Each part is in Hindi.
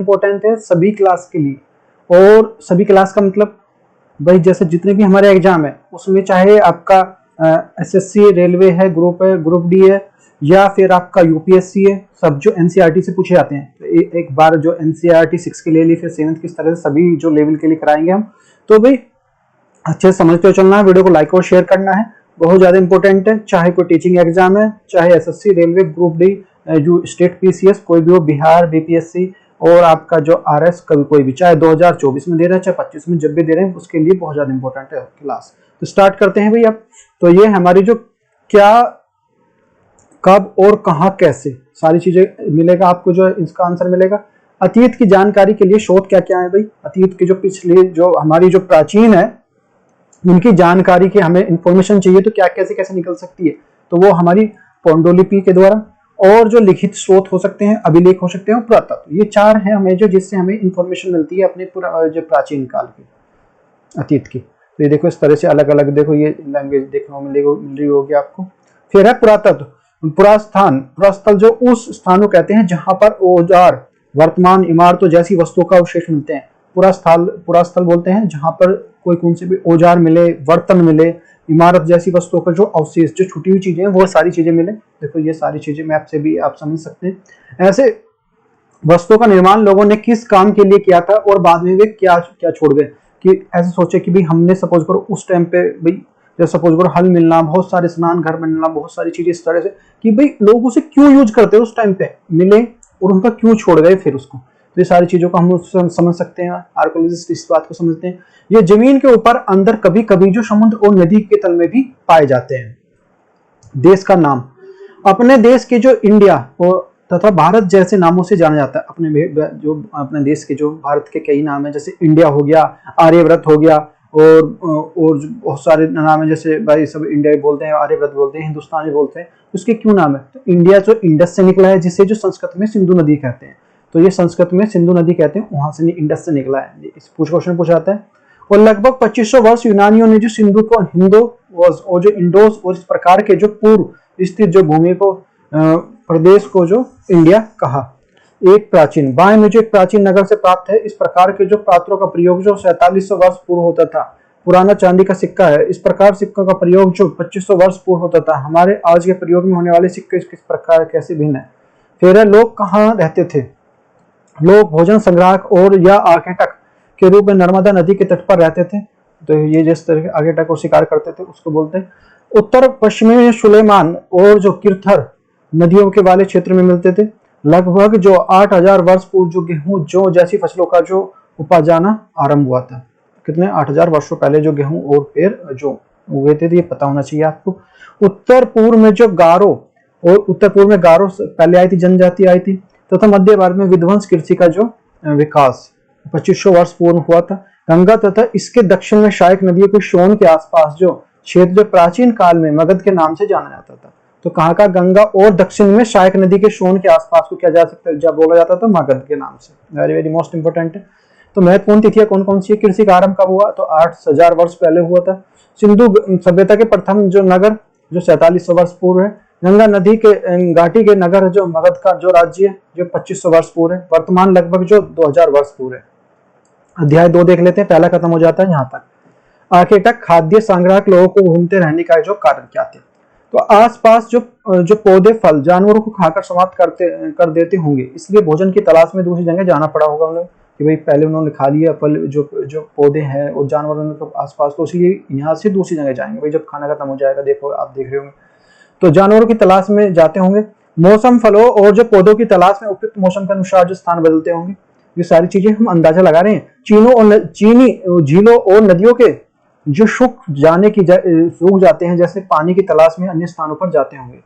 इम्पोर्टेंट है सभी क्लास के लिए। और सभी क्लास का मतलब भाई जैसे जितने भी हमारे एग्जाम है उसमें चाहे आपका एसएससी रेलवे है, ग्रुप डी है, या फिर आपका यूपीएससी है, सब जो एनसीईआरटी से पूछे जाते हैं। तो एक बार जो एनसीईआरटी 6 के ले ली, फिर 7th किस तरह से सभी जो लेवल के लिए कराएंगे हम। तो भाई अच्छे से समझते हुए चलना है, वीडियो को लाइक और शेयर करना है, बहुत ज्यादा इंपॉर्टेंट है। चाहे कोई टीचिंग एग्जाम है, चाहे एसएससी रेलवे ग्रुप डी, जो स्टेट पीसीएस कोई भी हो, बिहार बीपीएससी, और आपका जो आरएस कभी कोई भी, चाहे 2024 में दे रहे हैं चाहे 25 में, जब भी दे रहे हैं उसके लिए बहुत ज्यादा इंपॉर्टेंट है क्लास। तो स्टार्ट करते हैं भाई अब। तो ये हमारी जो क्या, कब और कहां कैसे सारी चीजें मिलेगा आपको, जो इसका आंसर मिलेगा। अतीत की जानकारी के लिए स्रोत क्या क्या है भाई, अतीत की जो पिछली जो हमारी जो प्राचीन है उनकी जानकारी की हमें इंफॉर्मेशन चाहिए, तो क्या कैसे कैसे निकल सकती है, तो वो हमारी पांडुलिपि के द्वारा, और जो लिखित स्रोत हो सकते हैं, अभिलेख हो सकते हैं, पुरातत्व। ये 4 हैं हमें जो, जिससे हमें इंफॉर्मेशन मिलती है अपने जो प्राचीन काल की, अतीत की। तो ये देखो इस तरह से अलग अलग देखो ये लैंग्वेज देखने को मिल रही होगी आपको। फिर है पुरातत्व, पुरास्थल जो उस स्थान को कहते हैं जहां पर औजार, वर्तमान इमारतों जैसी वस्तुओं का अवशेष मिलते हैं। पुरास्थल बोलते हैं जहां पर कोई कौन से भी औजार मिले, बर्तन मिले, इमारत जैसी वस्तुओं का जो अवशेष, जो छुटी हुई चीजें हैं, वो सारी चीजें मिले। देखो ये सारी चीजें मैप से भी आप समझ सकते हैं। ऐसे वस्तुओं का निर्माण लोगों ने किस काम के लिए किया था और बाद में वे क्या क्या छोड़ गए, कि ऐसे सोचे कि भाई हमने सपोज करो उस टाइम पे भाई, जैसे सपोज करो हल मिलना, बहुत सारे स्नान घर मिलना, बहुत सारी चीजें इस तरह से, कि भाई लोग उसे क्यों यूज करते उस टाइम पे मिले और उनका क्यों छोड़ गए फिर उसको। तो ये सारी चीजों को हम समझ सकते हैं, आर्कियोलॉजिस्ट इस बात को समझते हैं। ये जमीन के ऊपर अंदर कभी कभी जो समुद्र और नदी के तल में भी पाए जाते हैं। देश का नाम, अपने देश के जो इंडिया और तथा भारत जैसे नामों से जाना जाता है। अपने देश के जो भारत के कई नाम है, जैसे इंडिया हो गया, आर्यव्रत हो गया, और बहुत सारे नाम है, जैसे भाई सब इंडिया बोलते हैं, आर्यव्रत बोलते हैं, हिंदुस्तान भी बोलते हैं। उसके क्यों नाम है, तो इंडिया जो इंडस से निकला है, जिसे जो संस्कृत में सिंधु नदी कहते हैं, तो ये संस्कृत में सिंधु नदी कहते हैं, वहां से इंडस से निकला है। इस क्वेश्चन पूछा जाता है। और लगभग 2500 वर्ष यूनानियों ने जो सिंधु को और जो इंडोस और इस प्रकार के जो पूर्व स्थित जो भूमि को प्रदेश को जो इंडिया कहा। एक प्राचीन, बाएं में जो एक प्राचीन नगर से प्राप्त है। इस प्रकार के जो पात्रों का प्रयोग जो 4700 वर्ष पूर्व होता था। पुराना चांदी का सिक्का है। इस प्रकार सिक्कों का प्रयोग जो 2500 वर्ष पूर्व होता था। हमारे आज के प्रयोग में होने वाले सिक्के किस प्रकार कैसे भिन्न है। फिर है लोग कहाँ रहते थे। लोग भोजन संग्राहक और या आखेटक के रूप में नर्मदा नदी के तट पर रहते थे। तो ये जिस तरह के आखेटक और शिकार करते थे उसको बोलते हैं। उत्तर पश्चिमी में सुलेमान और जो किरथर नदियों के वाले क्षेत्र में मिलते थे। लगभग जो 8000 वर्ष पूर्व जो गेहूं जो जैसी फसलों का जो उपाजाना आरंभ हुआ था। कितने 8000 वर्षों पहले जो गेहूं और फिर जो उगे थे, ये पता होना चाहिए आपको। उत्तर पूर्व में जो गारो और उत्तर पूर्व में गारो पहले आई थी, जनजाति आई थी, तथा मध्य भारत में विध्वंस कृषि का जो विकास 2500 वर्ष पूर्व हुआ था। गंगा तथा इसके दक्षिण में सहायक नदियों के शोन के आसपास जो क्षेत्र जो प्राचीन काल में मगध के नाम से जाना जाता था। तो कहाँ का, गंगा और दक्षिण में सहायक नदी के शोन के आसपास को क्या जा सकता है, जब बोला जाता था मगध के नाम से। वेरी वेरी मोस्ट इंपोर्टेंट है। तो महत्वपूर्ण तिथियां कौन कौन सी है। कृषि का आरंभ कब हुआ, तो 8000 वर्ष पहले हुआ था। सिंधु सभ्यता के प्रथम जो नगर जो 4700 वर्ष पूर्व है। गंगा नदी के घाटी के नगर जो मगध का जो राज्य है जो 2500 वर्ष पूर्व है। वर्तमान लगभग जो 2000 वर्ष पूर्व है। अध्याय 2 देख लेते हैं, पहला खत्म हो जाता है यहाँ तक। आखेटक खाद्य संग्राहक लोगों को घूमते रहने का जो कारण क्या थे। तो आसपास जो पौधे फल जानवरों को खाकर समाप्त कर देते होंगे, इसलिए भोजन की तलाश में दूसरी जगह जाना पड़ा होगा उन्हें, कि भाई पहले उन्होंने खा लिया फल जो पौधे हैं और जानवरों के आसपास, तो इसलिए यहाँ से दूसरी जगह जाएंगे भाई जब खाना खत्म हो जाएगा। देखो आप देख रहे होंगे, तो जानवरों की तलाश में जाते होंगे। मौसम, फलों और जो पौधों की तलाश में उपयुक्त मौसम के अनुसार जो स्थान बदलते होंगे। ये सारी चीजें हम अंदाजा लगा रहे हैं। चीनी झीलों और नदियों के जो सूख जाते हैं, जैसे पानी की तलाश में अन्य स्थानों पर जाते होंगे।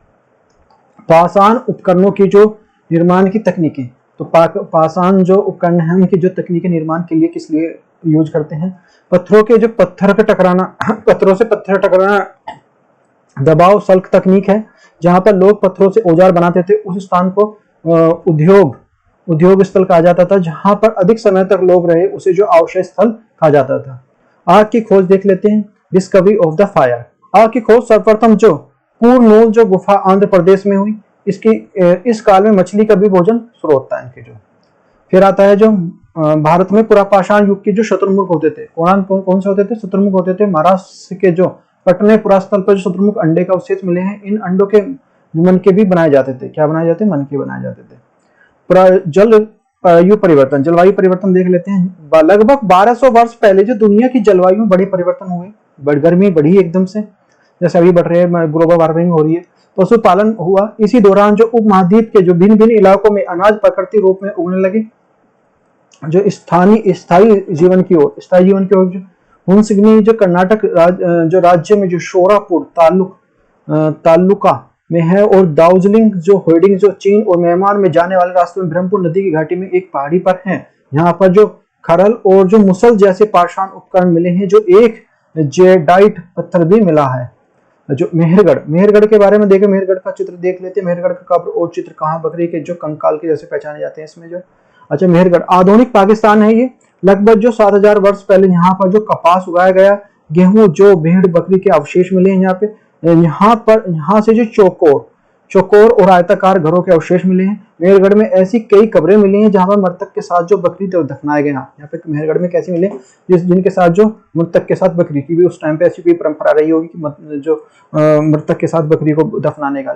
पाषाण उपकरणों की जो निर्माण की तकनीकें, तो पाषाण जो उपकरण है उनकी जो तकनीकी निर्माण के लिए किस लिए यूज करते हैं। पत्थरों के जो पत्थर का टकराना, पत्थरों से पत्थर टकराना, दबाव सल्क तकनीक है, जहां पर लोग पत्थरों से औजार बनाते थे। उस स्थान को उद्योग स्थल कहा जाता था। जहां पर अधिक समय तक लोग रहे उसे जो अवशेष स्थल कहा जाता था। आग की खोज देख लेते हैं, डिस्कवरी ऑफ द फायर। आग की खोज सर्वप्रथम जो कुरनूल जो गुफा आंध्र प्रदेश में हुई। इस काल में मछली का भी भोजन स्रोत था इनके जो। फिर आता है जो भारत में पुरापाषाण युग के जो शत्रुमुख होते थे, कौन से होते थे? शत्रुमुख होते थे। महाराष्ट्र के जो पटने पुरास्थल पर जो शत्रुमुख अंडे का अवशेष मिले हैं, इन अंडों के मनके भी बनाए जाते थे। क्या बनाए जाते? मनके बनाए जाते थे। जलवायु परिवर्तन, जलवायु परिवर्तन देख लेते हैं। लगभग 1200 वर्ष पहले जो दुनिया की जलवायु में बड़े परिवर्तन हुए, गर्मी बढ़ी एकदम से, जैसे अभी बढ़ रही है, ग्लोबल वार्मिंग हो रही है। पशुपालन हुआ। इसी दौरान जो उपमहाद्वीप के जो भिन्न भिन्न इलाकों में अनाज प्राकृतिक रूप में उगने लगे। जो स्थायी जीवन की ओर जो हुंसगिनी जो कर्नाटक जो राज्य में जो शोरापुर तालुका में है, और दार्जिलिंग जो होर्डिंग जो चीन और म्यांमार में जाने वाले रास्ते में ब्रह्मपुत्र नदी की घाटी में एक पहाड़ी पर है। यहाँ पर जो खरल और जो मुसल जैसे पाषाण उपकरण मिले हैं, जो एक जेडाइट पत्थर भी मिला है। जो मेहरगढ़ के बारे में देखें, मेहरगढ़ का चित्र देख लेते हैं। मेहरगढ़ का कब्र और चित्र कहाँ? बकरी के जो कंकाल के जैसे पहचाने जाते हैं इसमें जो। अच्छा, मेहरगढ़ आधुनिक पाकिस्तान है ये। लगभग जो 7000 वर्ष पहले यहाँ पर जो कपास उगाया गया, गेहूं, जो भेड़ बकरी के अवशेष मिले हैं यहाँ पे। यहाँ से जो चौकोर और आयताकार घरों के अवशेष मिले हैं। मेहरगढ़ में ऐसी कई कब्रें मिली हैं जहां पर मृतक के साथ जो बकरी दफनाए गए। यहाँ पे मेहरगढ़ में कैसी मिले? जिनके साथ जो मृतक के साथ बकरी की भी उस टाइम पे ऐसी कोई परंपरा रही होगी कि जो मृतक के साथ बकरी को दफनाने का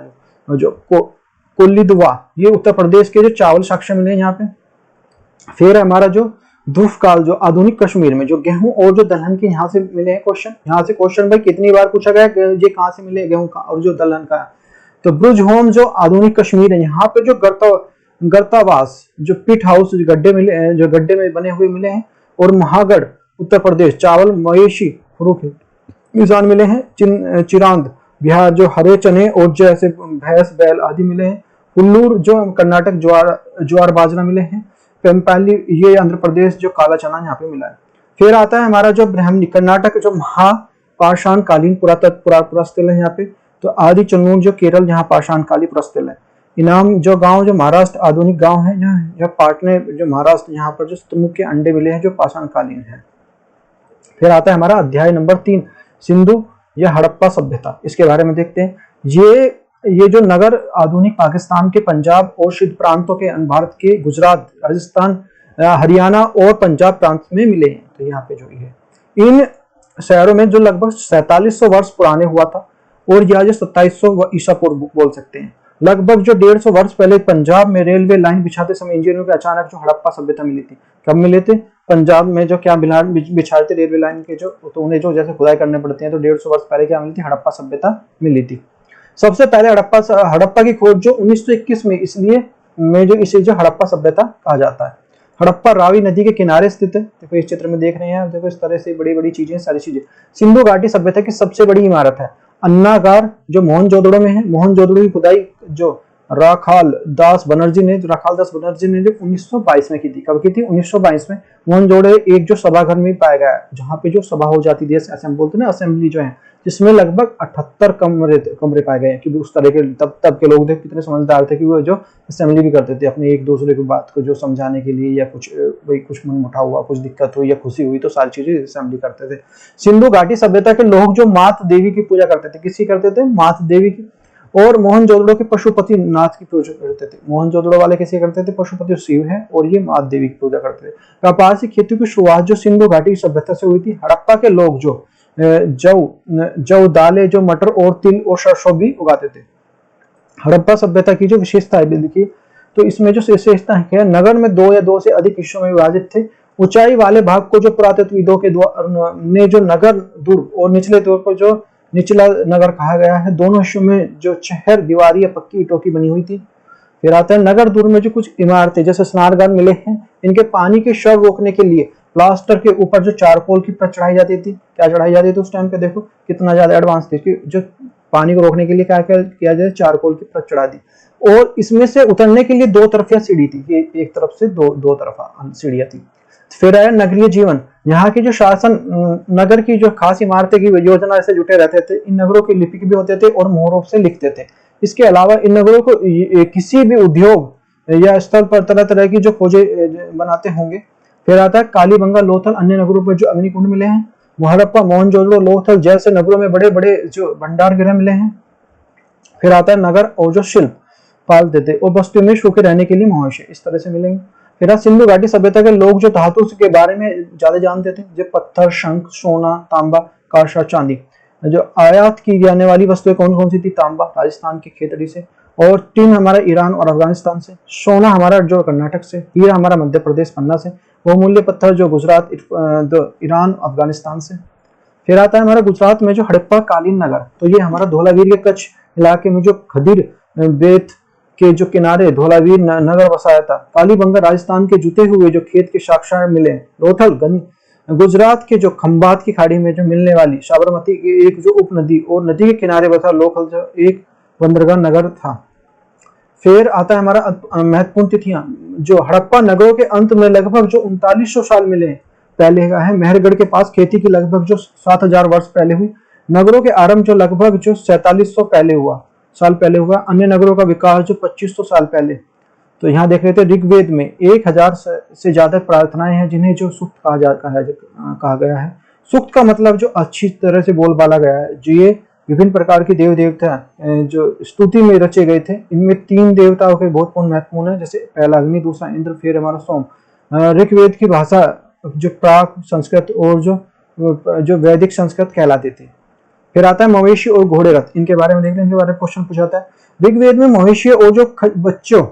जो कोल्लिदुआ, ये उत्तर प्रदेश के जो चावल साक्ष्य मिले यहाँ पे। फिर हमारा जो ध्रुव काल, जो आधुनिक कश्मीर में जो गेहूं और जो दलहन के यहाँ से मिले हैं क्वेश्चन। यहाँ से क्वेश्चन भाई कितनी बार पूछा गया ये कहाँ से मिले गेहूं का और जो दलहन का। तो ब्रुज होम जो आधुनिक कश्मीर है, यहाँ पे जो गर्तावास जो पिट हाउस गड्ढे मिले हैं, जो गड्ढे में बने हुए मिले हैं। और महागढ़ उत्तर प्रदेश चावल मवेशी निशान मिले हैं। चिरांद बिहार जो हरे चने और जैसे भैंस बैल आदि मिले हैं। कुल्लूर जो कर्नाटक ज्वार बाजरा मिले हैं। पेम्पाली ये आंध्र प्रदेश जो काला चना यहाँ पे मिला है। फिर आता है हमारा जो ब्राह्मणी कर्नाटक जो महापाषाण कालीन पुरास्थल है यहाँ पे। तो आदि चन्नूर जो केरल यहाँ पाषाण काली पुरास्थल है। इनाम जो गांव जो महाराष्ट्र आधुनिक गांव है, जो पाटने जो महाराष्ट्र, यहाँ पर जो शत्रुमुख के अंडे मिले हैं जो पाषाण कालीन है। फिर आता है हमारा अध्याय नंबर 3 सिंधु या हड़प्पा सभ्यता। इसके बारे में देखते हैं। ये जो नगर आधुनिक पाकिस्तान के पंजाब और सिंध प्रांतों के भारत के गुजरात, राजस्थान, हरियाणा और पंजाब प्रांत में मिले हैं। तो यहाँ पे जो है इन शहरों में जो लगभग 4700 वर्ष पुराने हुआ था, और यह जो 2700 ईसा पूर्व बोल सकते हैं। लगभग जो 150 वर्ष पहले पंजाब में रेलवे लाइन बिछाते समय इंजीनियरों के अचानक जो हड़प्पा सभ्यता मिली थी। कब मिले थे? पंजाब में जो क्या बिछाए थे रेलवे लाइन के जो, तो उन्हें जो जैसे खुदाई करने पड़ती है, तो 150 वर्ष पहले क्या मिली थी? हड़प्पा सभ्यता मिली थी। सबसे पहले हड़प्पा की खोज जो 1921 में, इसलिए में जो इसे जो हड़प्पा सभ्यता कहा जाता है। हड़प्पा रावी नदी के किनारे स्थित है। देखो इस चित्र में देख रहे हैं, देखो इस तरह से बड़ी बड़ी चीजें, सारी चीजें। सिंधु घाटी सभ्यता की सबसे बड़ी इमारत है अन्नागार जो मोहनजोदड़ो में है। मोहनजोदड़ो की खुदाई जो राखाल दास बनर्जी ने जो 1922 में की थी। कब की थी? 1922 में। मोहनजोदड़ो एक जो सभाघर में पाया गया है, जहाँ पे जो सभा हो जाती थी, बोलते हैं ना असेंबली जो है, जिसमें लगभग 78 कमरे पाए गए हैं। क्योंकि उस तरह के तब के लोग थे, कितने समझदार थे कि वो जो असेंबली भी करते थे अपने एक दूसरे की बात को जो समझाने के लिए, या कुछ मन मुठा हुआ, कुछ दिक्कत हुई या खुशी हुई, तो सारी चीजें असेंबली करते थे। सिंधु घाटी सभ्यता के लोग जो मात देवी की पूजा करते थे, किसकी करते थे? मात देवी की। और मोहनजोदड़ो के पशुपति नाथ की पूजा करते थे। मोहनजोदड़ो वाले किसे करते थे? पशुपति शिव है, और ये मात देवी की पूजा करते थे। कपास की खेती की शुरुआत जो सिंधु घाटी सभ्यता से हुई थी। हड़प्पा के लोग जो जौ दालें, जो मटर और तिल और सरसों भी उगाते थे। हड़प्पा सभ्यता की जो विशेषता है देखिए, तो इसमें जो विशेषता है, नगर में 2 या 2 से अधिक हिस्सों में विभाजित थे। ऊंचाई वाले भाग को जो पुरातत्वविदों के ने जो नगर दुर्ग और निचले तौर पर जो निचला नगर कहा गया है। दोनों हिस्सों में जो चहर दीवारी या पक्की ईंटों की बनी हुई थी। फिर आता है नगर दुर्ग में जो कुछ इमारतें जैसे स्नानघर मिले हैं। इनके पानी के शव रोकने के लिए प्लास्टर के ऊपर जो चारकोल की परत चढ़ाई जाती थी। क्या चढ़ाई जाती थी उस टाइम पे? देखो कितना ज्यादा एडवांस थी कि जो पानी को रोकने के लिए क्या किया जाए, चारकोल की परत चढ़ा दी। और इसमें से उतरने के लिए 2 तरफिया सीढ़ी थी, एक तरफ से दो तरफा सीढ़ियां थी। फिर आया नगरीय जीवन। यहाँ की जो शासन नगर की जो खास इमारतें की योजना से जुटे रहते थे। इन नगरों के लिपिक भी होते थे और मोहरों से लिखते थे। इसके अलावा इन नगरों को किसी भी उद्योग या स्थल पर तरह तरह की जो खोजें बनाते होंगे। फिर आता है कालीबंगा, लोथल, अन्य नगरों पर जो अग्निकुंड मिले हैं। हड़प्पा, मोहनजोदड़ो, लोथल जैसे नगरों में बड़े बड़े जो भंडार गृह मिले हैं। फिर आता है नगर और जो शिल्प पालते थे और बस्तियों में सूखे रहने के लिए मवेशी, इस तरह से मिलेंगे। फिर सिंधु घाटी सभ्यता के लोग जो धातु के बारे में ज्यादा जानते थे, जो पत्थर, शंख, सोना, तांबा, कांसा, चांदी। जो आयात की जाने वाली वस्तुएं कौन कौन सी थी? तांबा राजस्थान की खेतड़ी से, और टिन हमारा ईरान और अफगानिस्तान से, सोना हमारा जो कर्नाटक से, हीरा हमारा मध्य प्रदेश पन्ना से, बहुमूल्य पत्थर जो गुजरात, ईरान, अफगानिस्तान से। फिर आता है हमारा गुजरात में जो हड़प्पा कालीन नगर, तो ये हमारा धोलावीर के कच्छ इलाके में जो खदीर बेत के जो किनारे धोलावीर नगर बसाया था। कालीबंगा राजस्थान के जुते हुए जो खेत के साक्षार मिले। लोथल गुजरात के जो खंबात की खाड़ी में जो मिलने वाली साबरमती की एक जो उपनदी और नदी के किनारे बसा लोथल जो एक बंदरगाह नगर था। फिर आता है हमारा महत्वपूर्ण तिथियां, जो हड़प्पा नगरों के अंत में लगभग जो 3900 साल मिले पहले का है। मेहरगढ़ के पास खेती की लगभग जो 7000 वर्ष पहले हुई। नगरों के आरंभ जो लगभग जो 4700 साल पहले हुआ। अन्य नगरों का विकास जो 2500 साल पहले। तो यहाँ देख रहे थे ऋग्वेद में 1000 से ज्यादा प्रार्थनाएं हैं जिन्हें जो सूक्त कहा गया है। सूक्त का मतलब जो अच्छी तरह से बोल बाला गया है। जो ये विभिन्न प्रकार के देव देवता जो स्तुति में रचे गए थे। इनमें 3 देवताओं के बहुत महत्वपूर्ण है, जैसे पहला अग्नि, दूसरा इंद्र, फिर हमारा सोम। ऋग्वेद की भाषा जो प्राक संस्कृत और जो वैदिक संस्कृत कहलाती थी। फिर आता है मवेशी और घोड़े रथ, इनके बारे में देखते हैं, इनके बारे में क्वेश्चन पूछा जाता है। ऋग्वेद में मवेशी और जो बच्चों,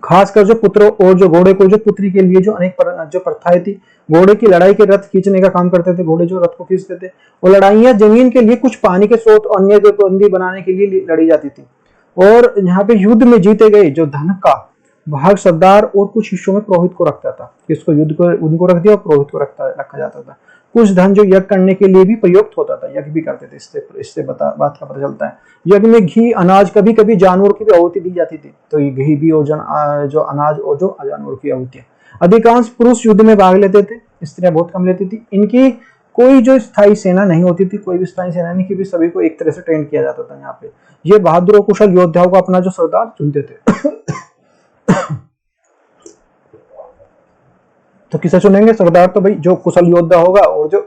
खासकर जो पुत्रों और जो घोड़े को जो पुत्री के लिए जो अनेक जो प्रथाएं थी। घोड़े की लड़ाई के रथ खींचने का काम करते थे, घोड़े जो रथ को खींचते थे। और लड़ाइयां जमीन के लिए, कुछ पानी के स्रोत और अन्य जो बंदी बनाने के लिए लड़ी जाती थी। और यहाँ पे युद्ध में जीते गए जो धन का भाग सरदार और कुछ हिस्सों में पुरोहित को रखता था। किसको? युद्ध को उनको रख दिया और पुरोहित को रखा जाता था। कुछ धन जो यज्ञ करने के लिए भी प्रयुक्त होता था, यज्ञ भी करते थे। इससे बात का पता चलता है। यज्ञ में घी, अनाज, कभी कभी जानवर की भी आहुति दी जाती थी। तो ये घी भी और जो अनाज और जो जानवर की आहुति। अधिकांश पुरुष युद्ध में भाग लेते थे, स्त्रियां बहुत कम लेती थी। इनकी कोई जो स्थायी सेना नहीं होती थी, कोई भी स्थायी सेना नहीं की भी, सभी को एक तरह से ट्रेन किया जाता था। यहाँ पे ये बहादुर और कुशल योद्धाओं को अपना जो सरदार चुनते थे। तो किसे चुनेंगे? सरदार तो भाई जो कुशल योद्धा होगा और जो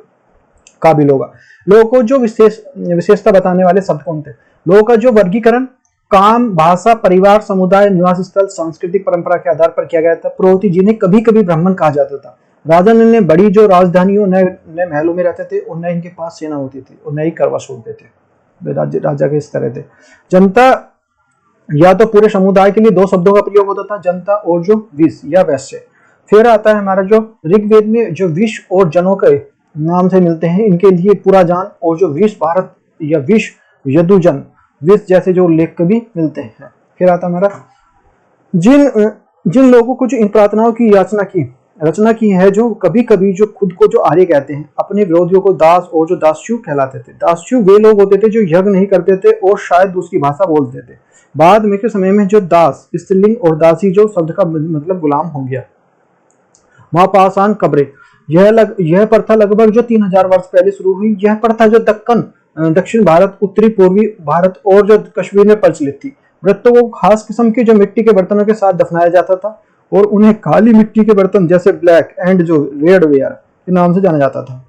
काबिल होगा। लोगों को जो विशेषता बताने वाले शब्द कौन थे? लोगों का जो वर्गीकरण काम, भाषा, परिवार, समुदाय, निवास स्थल, सांस्कृतिक परंपरा के आधार पर किया गया था। पुरोहित जिन्हें कभी कभी ब्राह्मण कहा जाता था। राजा ने बड़ी जो राजधानियों नए महलों में रहते थे और नए इनके पास सेना होती थी और नई करवा छोड़ते थे। राजा के इस तरह थे। जनता या तो पूरे समुदाय के लिए 2 शब्दों का प्रयोग होता था, जनता और जो विष या वैश्य। फिर आता है हमारा जो ऋग्वेद में जो विष और जनों के नाम से मिलते हैं, इनके लिए पूरा जान और जो विष भारत या विष यदुजन, विष जैसे जो उल्लेख भी मिलते हैं। फिर आता हमारा जिन लोगों को जो इन प्रार्थनाओं की रचना की है, जो कभी कभी जो खुद को जो आर्य कहते हैं, अपने विरोधियों को दास और जो दास्यु कहलाते थे। दास्यु वे लोग होते थे जो यज्ञ नहीं करते थे और शायद दूसरी भाषा बोलते थे। बाद में के समय में जो दास स्त्रीलिंग और दासी जो शब्द का मतलब गुलाम हो गया। महापाषाण कब्रें, यह प्रथा लगभग जो 3000 वर्ष पहले शुरू हुई। यह प्रथा जो दक्षिण भारत, उत्तरी पूर्वी भारत और जो कश्मीर में प्रचलित थी। मृतकों को खास किस्म के जो मिट्टी के बर्तनों के साथ दफनाया जाता था और उन्हें काली मिट्टी के बर्तन जैसे ब्लैक एंड जो रेड वेयर के नाम से जाना जाता था।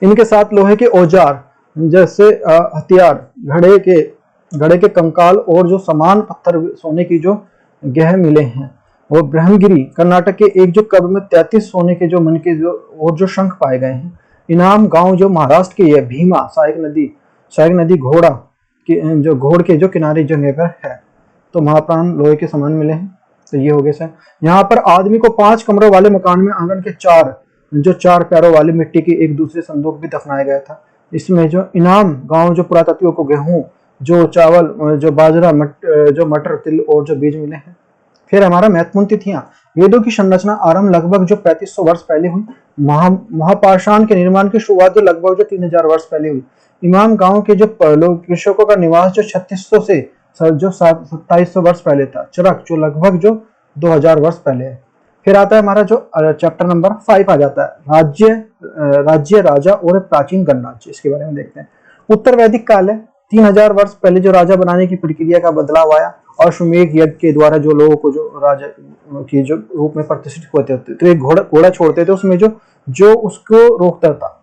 इनके साथ लोहे के औजार जैसे हथियार, घड़े के कंकाल और जो समान पत्थर, सोने की जो गह मिले हैं। और ब्रह्मगिरी कर्नाटक के एक जो कब्र में 33 सोने के जो मन के जो शंख पाए गए हैं। इनाम गांव जो महाराष्ट्र के ये भीमा सहायक नदी घोड़ के जो किनारे जगह पर है। तो महाप्राण लोहे के समान मिले हैं। तो ये हो गए सर। यहाँ पर आदमी को 5 कमरों वाले मकान में आंगन के 4 पैरों वाले मिट्टी के एक दूसरे संदूक भी दफनाया गया था। इसमें जो इनाम गांव जो पुरातत्वियों को गेहूं, जो चावल, जो बाजरा, जो मटर, तिल और जो बीज मिले हैं। फिर हमारा महत्वपूर्ण तिथियां, वेदों की संरचना आरंभ लगभग जो 3500 वर्ष पहले हुई। महापाषाण के निर्माण की शुरुआत जो लगभग जो 3000 वर्ष पहले हुई। इमाम गांव के जो कृषकों का निवास जो 3600 से जो 2700 वर्ष पहले था। चरक जो लगभग जो 2000 वर्ष पहले है। फिर आता है हमारा जो चैप्टर नंबर 5 आ जाता है, राज्य, राजा और प्राचीन गणराज्य। इसके बारे में देखते हैं। उत्तर वैदिक काल है। 3000 वर्ष पहले जो राजा बनाने की प्रक्रिया का बदलाव आया और अश्वमेध यज्ञ के द्वारा जो लोगों को जो राजा के जो रूप में प्रतिष्ठित होते थे, तो एक घोड़ा छोड़ते थे, उसमें जो उसको रोकता था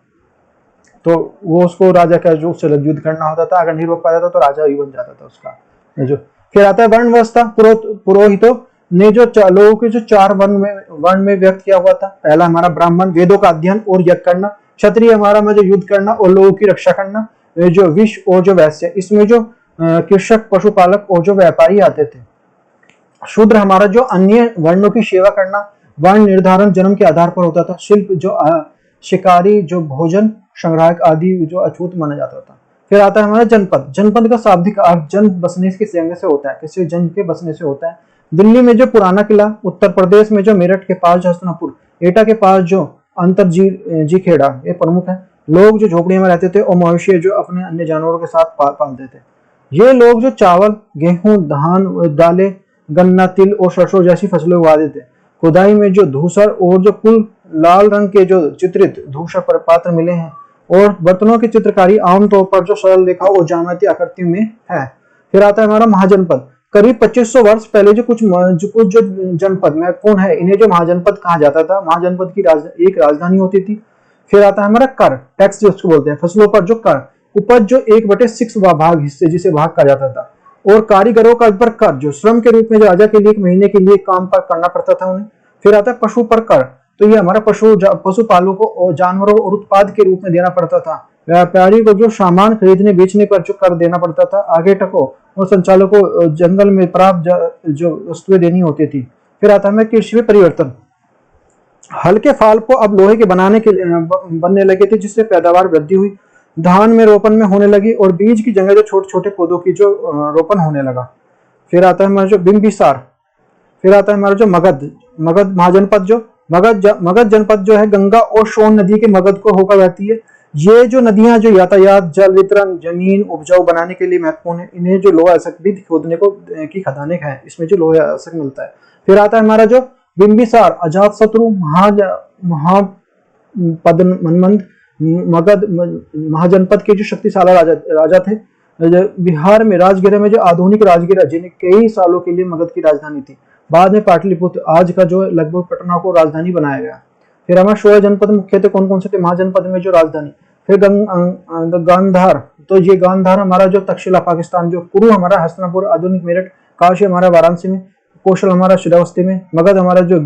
तो वो उसको राजा का जो उससे युद्ध करना होता था। अगर नहीं रोक पाता था तो राजा ही बन जाता था उसका जो। फिर आता है वर्ण व्यवस्था। पुरोहितों ने जो लोगों के जो 4 वर्ण में व्यक्त किया हुआ था। पहला हमारा ब्राह्मण, वेदों का अध्ययन और यज्ञ करना। क्षत्रिय हमारा में जो युद्ध करना और लोगों की रक्षा करना। जो विश्व और जो वैश्य, इसमें जो कृषक, पशुपालक और जो व्यापारी आते थे। शूद्र हमारा जो अन्य वर्णों की सेवा करना। वर्ण निर्धारण जन्म के आधार पर होता था। शिल्प जो शिकारी, जो भोजन संग्राहक आदि जो अछूत माना जाता था। फिर आता है हमारा जनपद। जनपद का शाब्दिक अर्थ जन बसने के जंग से होता है, किसी जन के बसने से होता है। दिल्ली में जो पुराना किला, उत्तर प्रदेश में जो मेरठ के पास जो हस्तिनापुर, एटा के पास जो अंतर जी खेड़ा, ये प्रमुख है। लोग जो झोपड़ियों में रहते थे और मवेशी जो अपने अन्य जानवरों के साथ पालते थे। ये लोग जो चावल, गेहूं, धान, दालें, गन्ना, तिल और सरसों जैसी फसलें उगाते थे। खुदाई में जो धूसर और जो कुल लाल रंग के जो चित्रित धूसर पात्र मिले हैं और बर्तनों की चित्रकारी आमतौर पर जो सरल रेखा और ज्यामितीय आकृति में है। फिर आता है हमारा महाजनपद। करीब 2500 वर्ष पहले जो कुछ जो जनपद महत्वपूर्ण है, इन्हें जो महाजनपद कहा जाता था। महाजनपद की एक राजधानी होती थी। फिर आता है हमारा कर, टैक्स जिसको बोलते हैं, फसलों पर जो कर, उपज जो 1/6 भाग हिस्से जिसे भाग कहा जाता था। और कारीगरों का पर कर, जो श्रम के रूप में जो राजा के लिए 1 महीने के लिए काम पर करना पड़ता था उन्हें। फिर आता है पशु पर कर, तो ये हमारा पशुपालकों को और जानवरों और उत्पाद के रूप में देना पड़ता था। व्यापारी को जो सामान खरीदने बेचने पर जो कर देना पड़ता था। आगे टको और संचालकों को जंगल में प्राप्त जो वस्तुएं देनी होती थी। फिर आता है कृषि में परिवर्तन। हल्के फाल को अब लोहे के बनने लगे थे, जिससे पैदावार वृद्धि हुई। धान में रोपण में होने लगी और बीज की जगह जो छोटे छोटे पौधों की जो रोपण होने लगा। फिर आता है हमारा जो बिंबिसार। फिर आता है हमारा जो मगध महाजनपद। जो मगध जनपद जो है गंगा और सोन नदी के मगध को होकर बहती है। ये जो नदियां जो यातायात, जल वितरण, जमीन उपजाऊ बनाने के लिए महत्वपूर्ण है। इन्हें जो लोहा अयस्क भी खोदने को की खदानें हैं, इसमें जो लोहा अयस्क मिलता है। फिर आता है हमारा जो बिंबिसार, अजातशत्रु, मनमंद, मगध महाजनपद के जो शक्तिशाली राजा थे। बिहार में राजगिरा में जो आधुनिक राजगिरा, जिन्हें कई सालों के लिए मगध की राजधानी थी। बाद में पाटलिपुत्र, आज का जो लगभग पटना को राजधानी बनाया गया। फिर हमारे 16 जनपद मुख्यतः कौन कौन से थे महाजनपद में जो राजधानी। फिर गांधार, तो ये गांधार हमारा जो तक्षशिला पाकिस्तान, जो कुरु हमारा हस्तिनापुर आधुनिक मेरठ, काशी हमारा वाराणसी में, कौशल हमारा श्रावस्ती में, मगध हमारा जो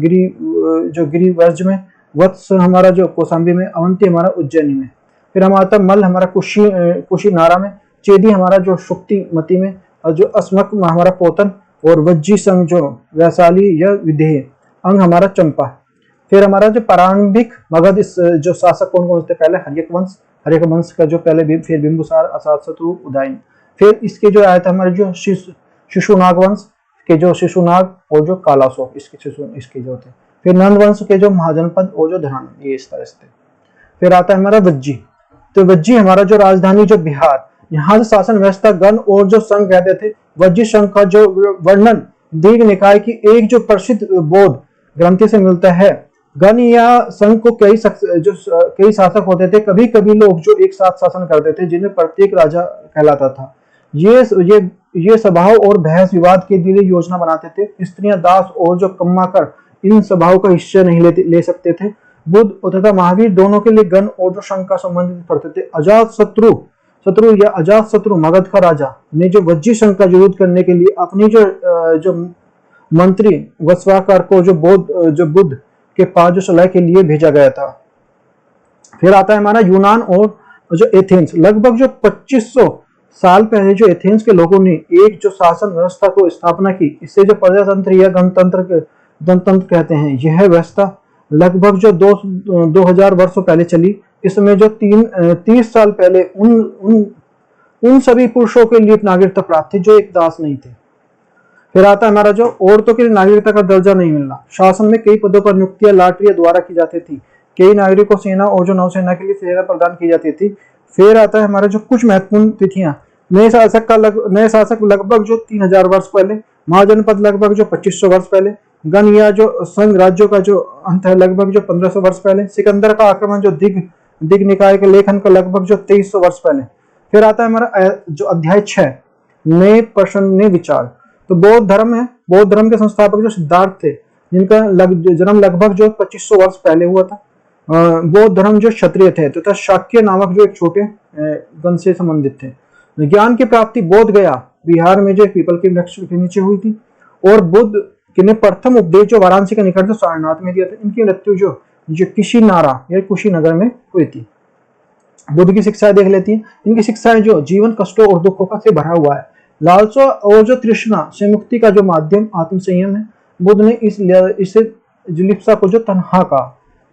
गिरिवर्ज में, वत्स हमारा जो कौशाम्बी में, अवंती हमारा उज्जैनी में। फिर हम आता मल्ल हमारा कुशीनारा में, चेदी हमारा जो शुक्तिमती में, और जो अस्मक हमारा पोतन, और वज्जी संघ जो वैशाली या विदेह, अंग हमारा चंपा। फिर हमारा जो प्रारंभिक मगध जो शासक कौन कौन थे। पहले हर्यक वंश का जो पहले, फिर बिंबुसार, अजातशत्रु, उदयन। फिर इसके जो आया था हमारे जो शिशुनाग वंश के जो शिशुनाग और जो कालाशोक, इसके जो थे। फिर नंद वंश के जो महाजनपद और जो धरान, ये इस तरह से थे। फिर आता है हमारा वज्जी। तो वज्जी हमारा जो राजधानी जो बिहार, यहाँ से शासन व्यवस्था गण और जो संघ कहते थे। वज्जी संघ का जो वर्णन दीर्घ निकाय की एक जो प्रसिद्ध बौद्ध ग्रंथि से मिलता है। गण या संघ को कई शासक होते थे। कभी कभी लोग जो एक साथ शासन करते थे, जिनमें प्रत्येक राजा कहलाता था। ये सभाओं और बहस विवाद के लिए योजना बनाते थे। स्त्रियां, दास और जो कम्माकर इन सभाओं का हिस्सा नहीं ले सकते थे। बुद्ध तथा महावीर दोनों के लिए गण और जो संघ का संबंधित पड़ते थे। अजातशत्रु मगध का राजा ने जो वज्जी संघ का युद्ध करने के लिए अपनी जो मंत्री वस्वाकर को जो बुद्ध के पास जो सलाह के लिए भेजा गया था। फिर आता है हमारा यूनान और जो एथेंस। लगभग जो 2500 साल पहले जो एथेंस के लोगों ने एक जो शासन व्यवस्था को स्थापना की, इससे जो प्रजातंत्र या गणतंत्र कहते हैं। यह व्यवस्था लगभग जो 2000 वर्षों पहले चली। इसमें जो 30 साल पहले उन सभी पुरुषों के लिए नागरिकता प्राप्त थी जो एक दास नहीं थे। फिर आता है हमारा जो औरतों के लिए नागरिकता का दर्जा नहीं मिलना। शासन में कई पदों पर नियुक्तियां लॉटरी द्वारा की जाती थी। कई नागरिकों को सेना और जो नौसेना के लिए सेवा प्रदान की जाती थी। फिर आता है हमारा जो कुछ महत्वपूर्ण तिथियां। नए शासक लगभग जो 3000 वर्ष पहले। महाजनपद लगभग जो 2500 वर्ष पहले। गण या जो संघ राज्यों का जो अंत है लगभग जो 1500 वर्ष पहले। सिकंदर का आक्रमण जो दिग निकाय के लेखन का लगभग जो 2300 वर्ष पहले। फिर आता है हमारा जो अध्याय 6, नए प्रश्न नए विचार। तो बौद्ध धर्म है। बौद्ध धर्म के संस्थापक जो सिद्धार्थ थे, जिनका जन्म लगभग जो 2500 वर्ष पहले हुआ था। बौद्ध धर्म जो क्षत्रिय थे तथा शाक्य नामक जो एक छोटे गण से संबंधित थे। ज्ञान की प्राप्ति बोध गया बिहार में जो पीपल के वृक्ष के नीचे हुई थी। और बुद्ध जिन्हें प्रथम उपदेश जो वाराणसी के निकट सारनाथ में दिया था, इनकी मृत्यु जो कुशीनारा या कुशीनगर में हुई थी। बुद्ध की शिक्षाएं देख लेती हैं। इनकी शिक्षाएं जो जीवन कष्टों और दुखों का से भरा हुआ है। लालसा और जो तृष्णा से मुक्ति का जो माध्यम आत्म संयम है। बुद्ध ने इसे जुलिप्सा को जो तन्हा का,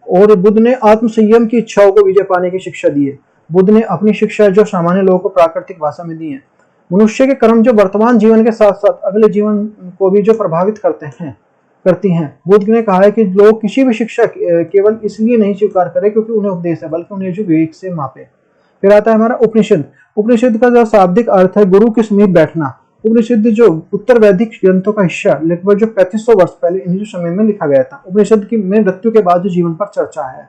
और बुद्ध ने आत्म संयम की इच्छाओं को विजय पाने की शिक्षा दी है। बुद्ध ने अपनी शिक्षा जो सामान्य लोगों को प्राकृतिक भाषा में दी है। मनुष्य के कर्म जो वर्तमान जीवन के साथ साथ अगले जीवन को भी जो प्रभावित करती हैं। बुद्ध ने कहा है कि लोग किसी भी शिक्षा केवल इसलिए नहीं स्वीकार करें क्योंकि उन्हें उपदेश है, बल्कि उन्हें जो विवेक से मापे। फिर आता है हमारा उपनिषद। उपनिषद का जो शाब्दिक अर्थ है गुरु के समीप बैठना। उपनिषद जो उत्तर वैदिक ग्रंथों का हिस्सा लगभग जो 3500 वर्ष पहले इन्हीं समय में लिखा गया था। उपनिषद की में मृत्यु के बाद जो जीवन पर चर्चा है।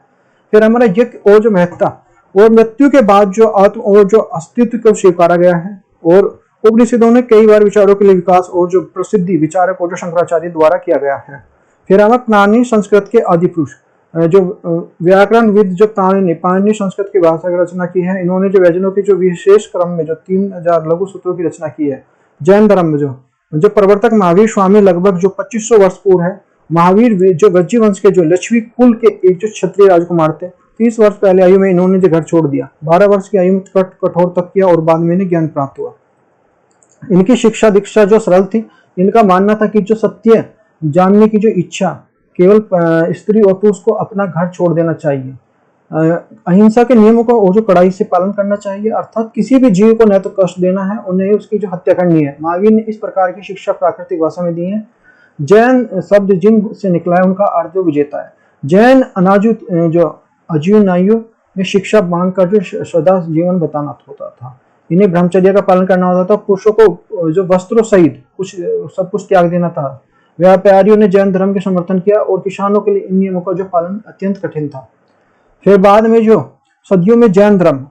फिर हमारा यज्ञ और जो महत्ता और मृत्यु के बाद जो आत्म और जो अस्तित्व को स्वीकारा गया है। और उपनिषदों ने कई बार विचारों के लिए विकास और जो प्रसिद्धि विचारक और जो शंकराचार्य द्वारा किया गया है। फिर हमारा पाणिनि संस्कृत के आदि पुरुष जो व्याकरणविद जो पाणिनि संस्कृत की भाषा की रचना की है। इन्होंने जो व्यंजनों की जो विशेष क्रम में जो 3000 लघु सूत्रों की रचना की है। जैन धर्म में जो प्रवर्तक महावीर स्वामी लगभग जो 2500 वर्ष पूर्व है। महावीर जो गज्जी वंश के जो लक्ष्मी कुल के एक जो क्षत्रिय राजकुमार थे। 30 वर्ष पहले आयु में इन्होंने जो घर छोड़ दिया। 12 वर्ष की आयु में कठोर तप किया और बाद में इन्हें ज्ञान प्राप्त हुआ। इनकी शिक्षा दीक्षा जो सरल थी। इनका मानना था कि जो सत्य जानने की जो इच्छा केवल स्त्री और पुरुष को अपना घर छोड़ देना चाहिए। अहिंसा के नियमों का और जो कड़ाई से पालन करना चाहिए, अर्थात किसी भी जीव को न तो कष्ट देना है और न ही उसकी जो हत्या करनी है। महावीर ने इस प्रकार की शिक्षा प्राकृतिक भाषा में दी है। जैन शब्द जिन से निकला है उनका अर्थ विजेता है। जैन अनाजु जो अजुनाइयों में शिक्षा मांग कर जो सदा जीवन बताना होता था। इन्हें ब्रह्मचर्य का पालन करना होता था। पुरुषों को जो वस्त्रों सहित सब कुछ त्याग देना था। व्यापारियों ने जैन धर्म के समर्थन किया और किसानों के लिए इन नियमों का जो पालन अत्यंत कठिन था। फिर बाद में जो सदियों में जैन धर्म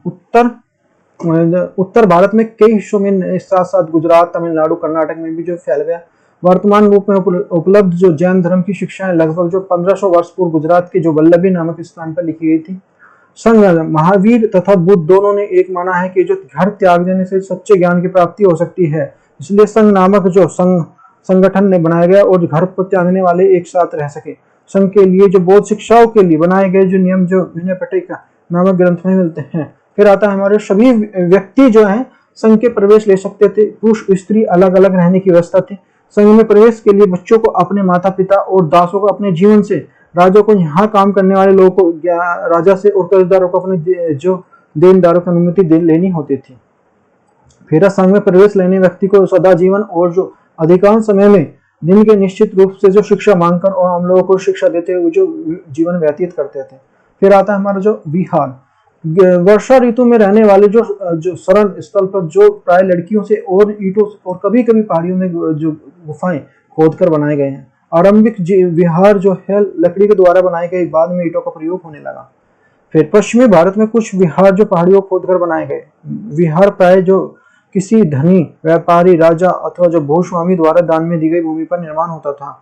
उत्तर भारत में कई हिस्सों में साथ साथ गुजरात, तमिलनाडु, कर्नाटक में भी जो फैल गया। वर्तमान रूप में उपलब्ध जो जैन धर्म की शिक्षाएं लगभग जो 1500 वर्ष पूर्व गुजरात के जो वल्लभी नामक स्थान पर लिखी गई थी। संघ महावीर तथा बुद्ध दोनों ने एक माना है कि जो घर त्याग देने से सच्चे ज्ञान की प्राप्ति हो सकती है। इसलिए संघ नामक जो संगठन ने बनाया गया और घर को त्यागने वाले एक साथ रह सके। संघ के लिए जो बौद्ध शिक्षाओं के लिए बनाए गए जो नियम जो विनय पिटका नामक ग्रंथ में मिलते हैं। फिर आता है हमारे सभी व्यक्ति जो है संघ के प्रवेश ले सकते थे। पुरुष स्त्री अलग अलग रहने की व्यवस्था थी। संघ में प्रवेश के लिए बच्चों को अपने माता पिता और दासों को अपने जीवन से, राजा को यहाँ काम करने वाले लोगों को राजा से और कर्जदारों को अपने जो देनदारों की अनुमति लेनी होती थी। फिर संघ में प्रवेश लेने व्यक्ति को सदा जीवन और जो अधिकांश समय में दिन के निश्चित रूप से जो शिक्षा मांगकर और हम लोगों को शिक्षा देते हुए जो जीवन व्यतीत करते थे। फिर आता है हमारा जो विहार। वर्षा ऋतु में रहने वाले जो शरण स्थल पर जो प्राय लड़कियों से और ईंटों और कभी कभी पहाड़ियों में जो गुफाएं खोदकर बनाए गए हैं। आरंभिक विहार जो है लकड़ी के द्वारा बनाए गए, बाद में ईंटों का प्रयोग होने लगा। फिर पश्चिमी भारत में कुछ विहार जो पहाड़ियों खोदकर बनाए गए। विहार प्राय जो किसी धनी व्यापारी, राजा अथवा जो भूस्वामी द्वारा दान में दी गई भूमि पर निर्माण होता था।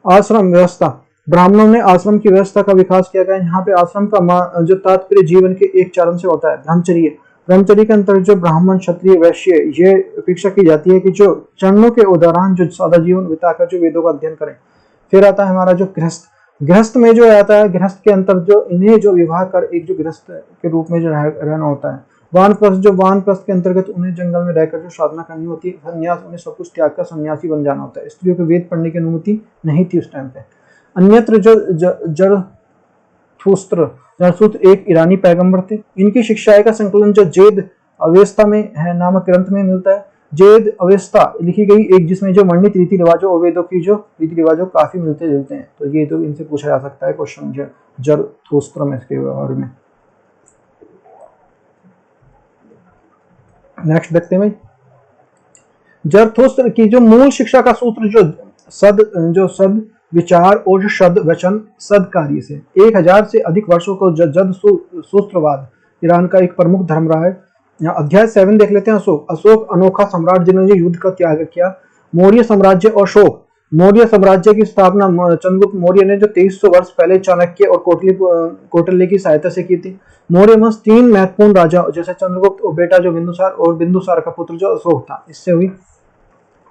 आश्रम व्यवस्था। ब्राह्मणों ने आश्रम की व्यवस्था का विकास किया गया। यहाँ पे आश्रम का जो तात्पर्य जीवन के एक चरण से होता है, ब्रह्मचर्य। ब्रह्मचर्य के अंतर्गत जो ब्राह्मण, क्षत्रिय, वैश्य ये अपेक्षा की जाती है कि जो चरणों के उदाहरण जो सादा जीवन बिताकर जो वेदों का अध्ययन करें। फिर आता है हमारा जो गृहस्थ। गृहस्थ में जो आता है, गृहस्थ के अंतर जो इन्हें जो विवाह कर एक जो गृहस्थ के रूप में जो रहना होता है। वानप्रस्थ के अंतर्गत उन्हें जंगल में रहकर जो साधना करनी होती है। संन्यास, उन्हें सब कुछ त्याग कर सन्यासी बन जाना होता है। स्त्रियों को वेद पढ़ने की अनुमति नहीं थी उस टाइम पे। अन्यत्र जो जरथुस्त्र एक ईरानी पैगंबर थे। इनकी शिक्षाएं का संकलन जो जेद अवेस्ता में है नामक ग्रंथ में मिलता है। जेद अवेस्ता लिखी गई एक, जिसमें जो वर्णित रीति रिवाजों और वेदों की जो रीति रिवाजों काफी मिलते जुलते हैं। तो ये तो इनसे पूछा जा सकता है क्वेश्चन जरथुस्त्र में इसके बारे में। नेक्स्ट देखते हैं भाई, जरथुस्त्र की जो मूल शिक्षा का सूत्र जो सद विचार और जो सद वचन सद कार्य से 1000 से अधिक वर्षों को जद सूत्रवाद ईरान का एक प्रमुख धर्म रहा है। यहाँ अध्याय 7 देख लेते हैं। अशोक अनोखा सम्राट जिन्होंने युद्ध का त्याग किया। मौर्य साम्राज्य। अशोक मौर्य साम्राज्य की स्थापना चंद्रगुप्त मौर्य ने जो 2300 वर्ष पहले चाणक्य और कौटिल्य की सहायता से की थी। मौर्य वंश 3 महत्वपूर्ण राजा जैसे चंद्रगुप्त और बेटा जो बिंदुसार और बिंदुसार का पुत्र जो अशोक था, इससे हुई।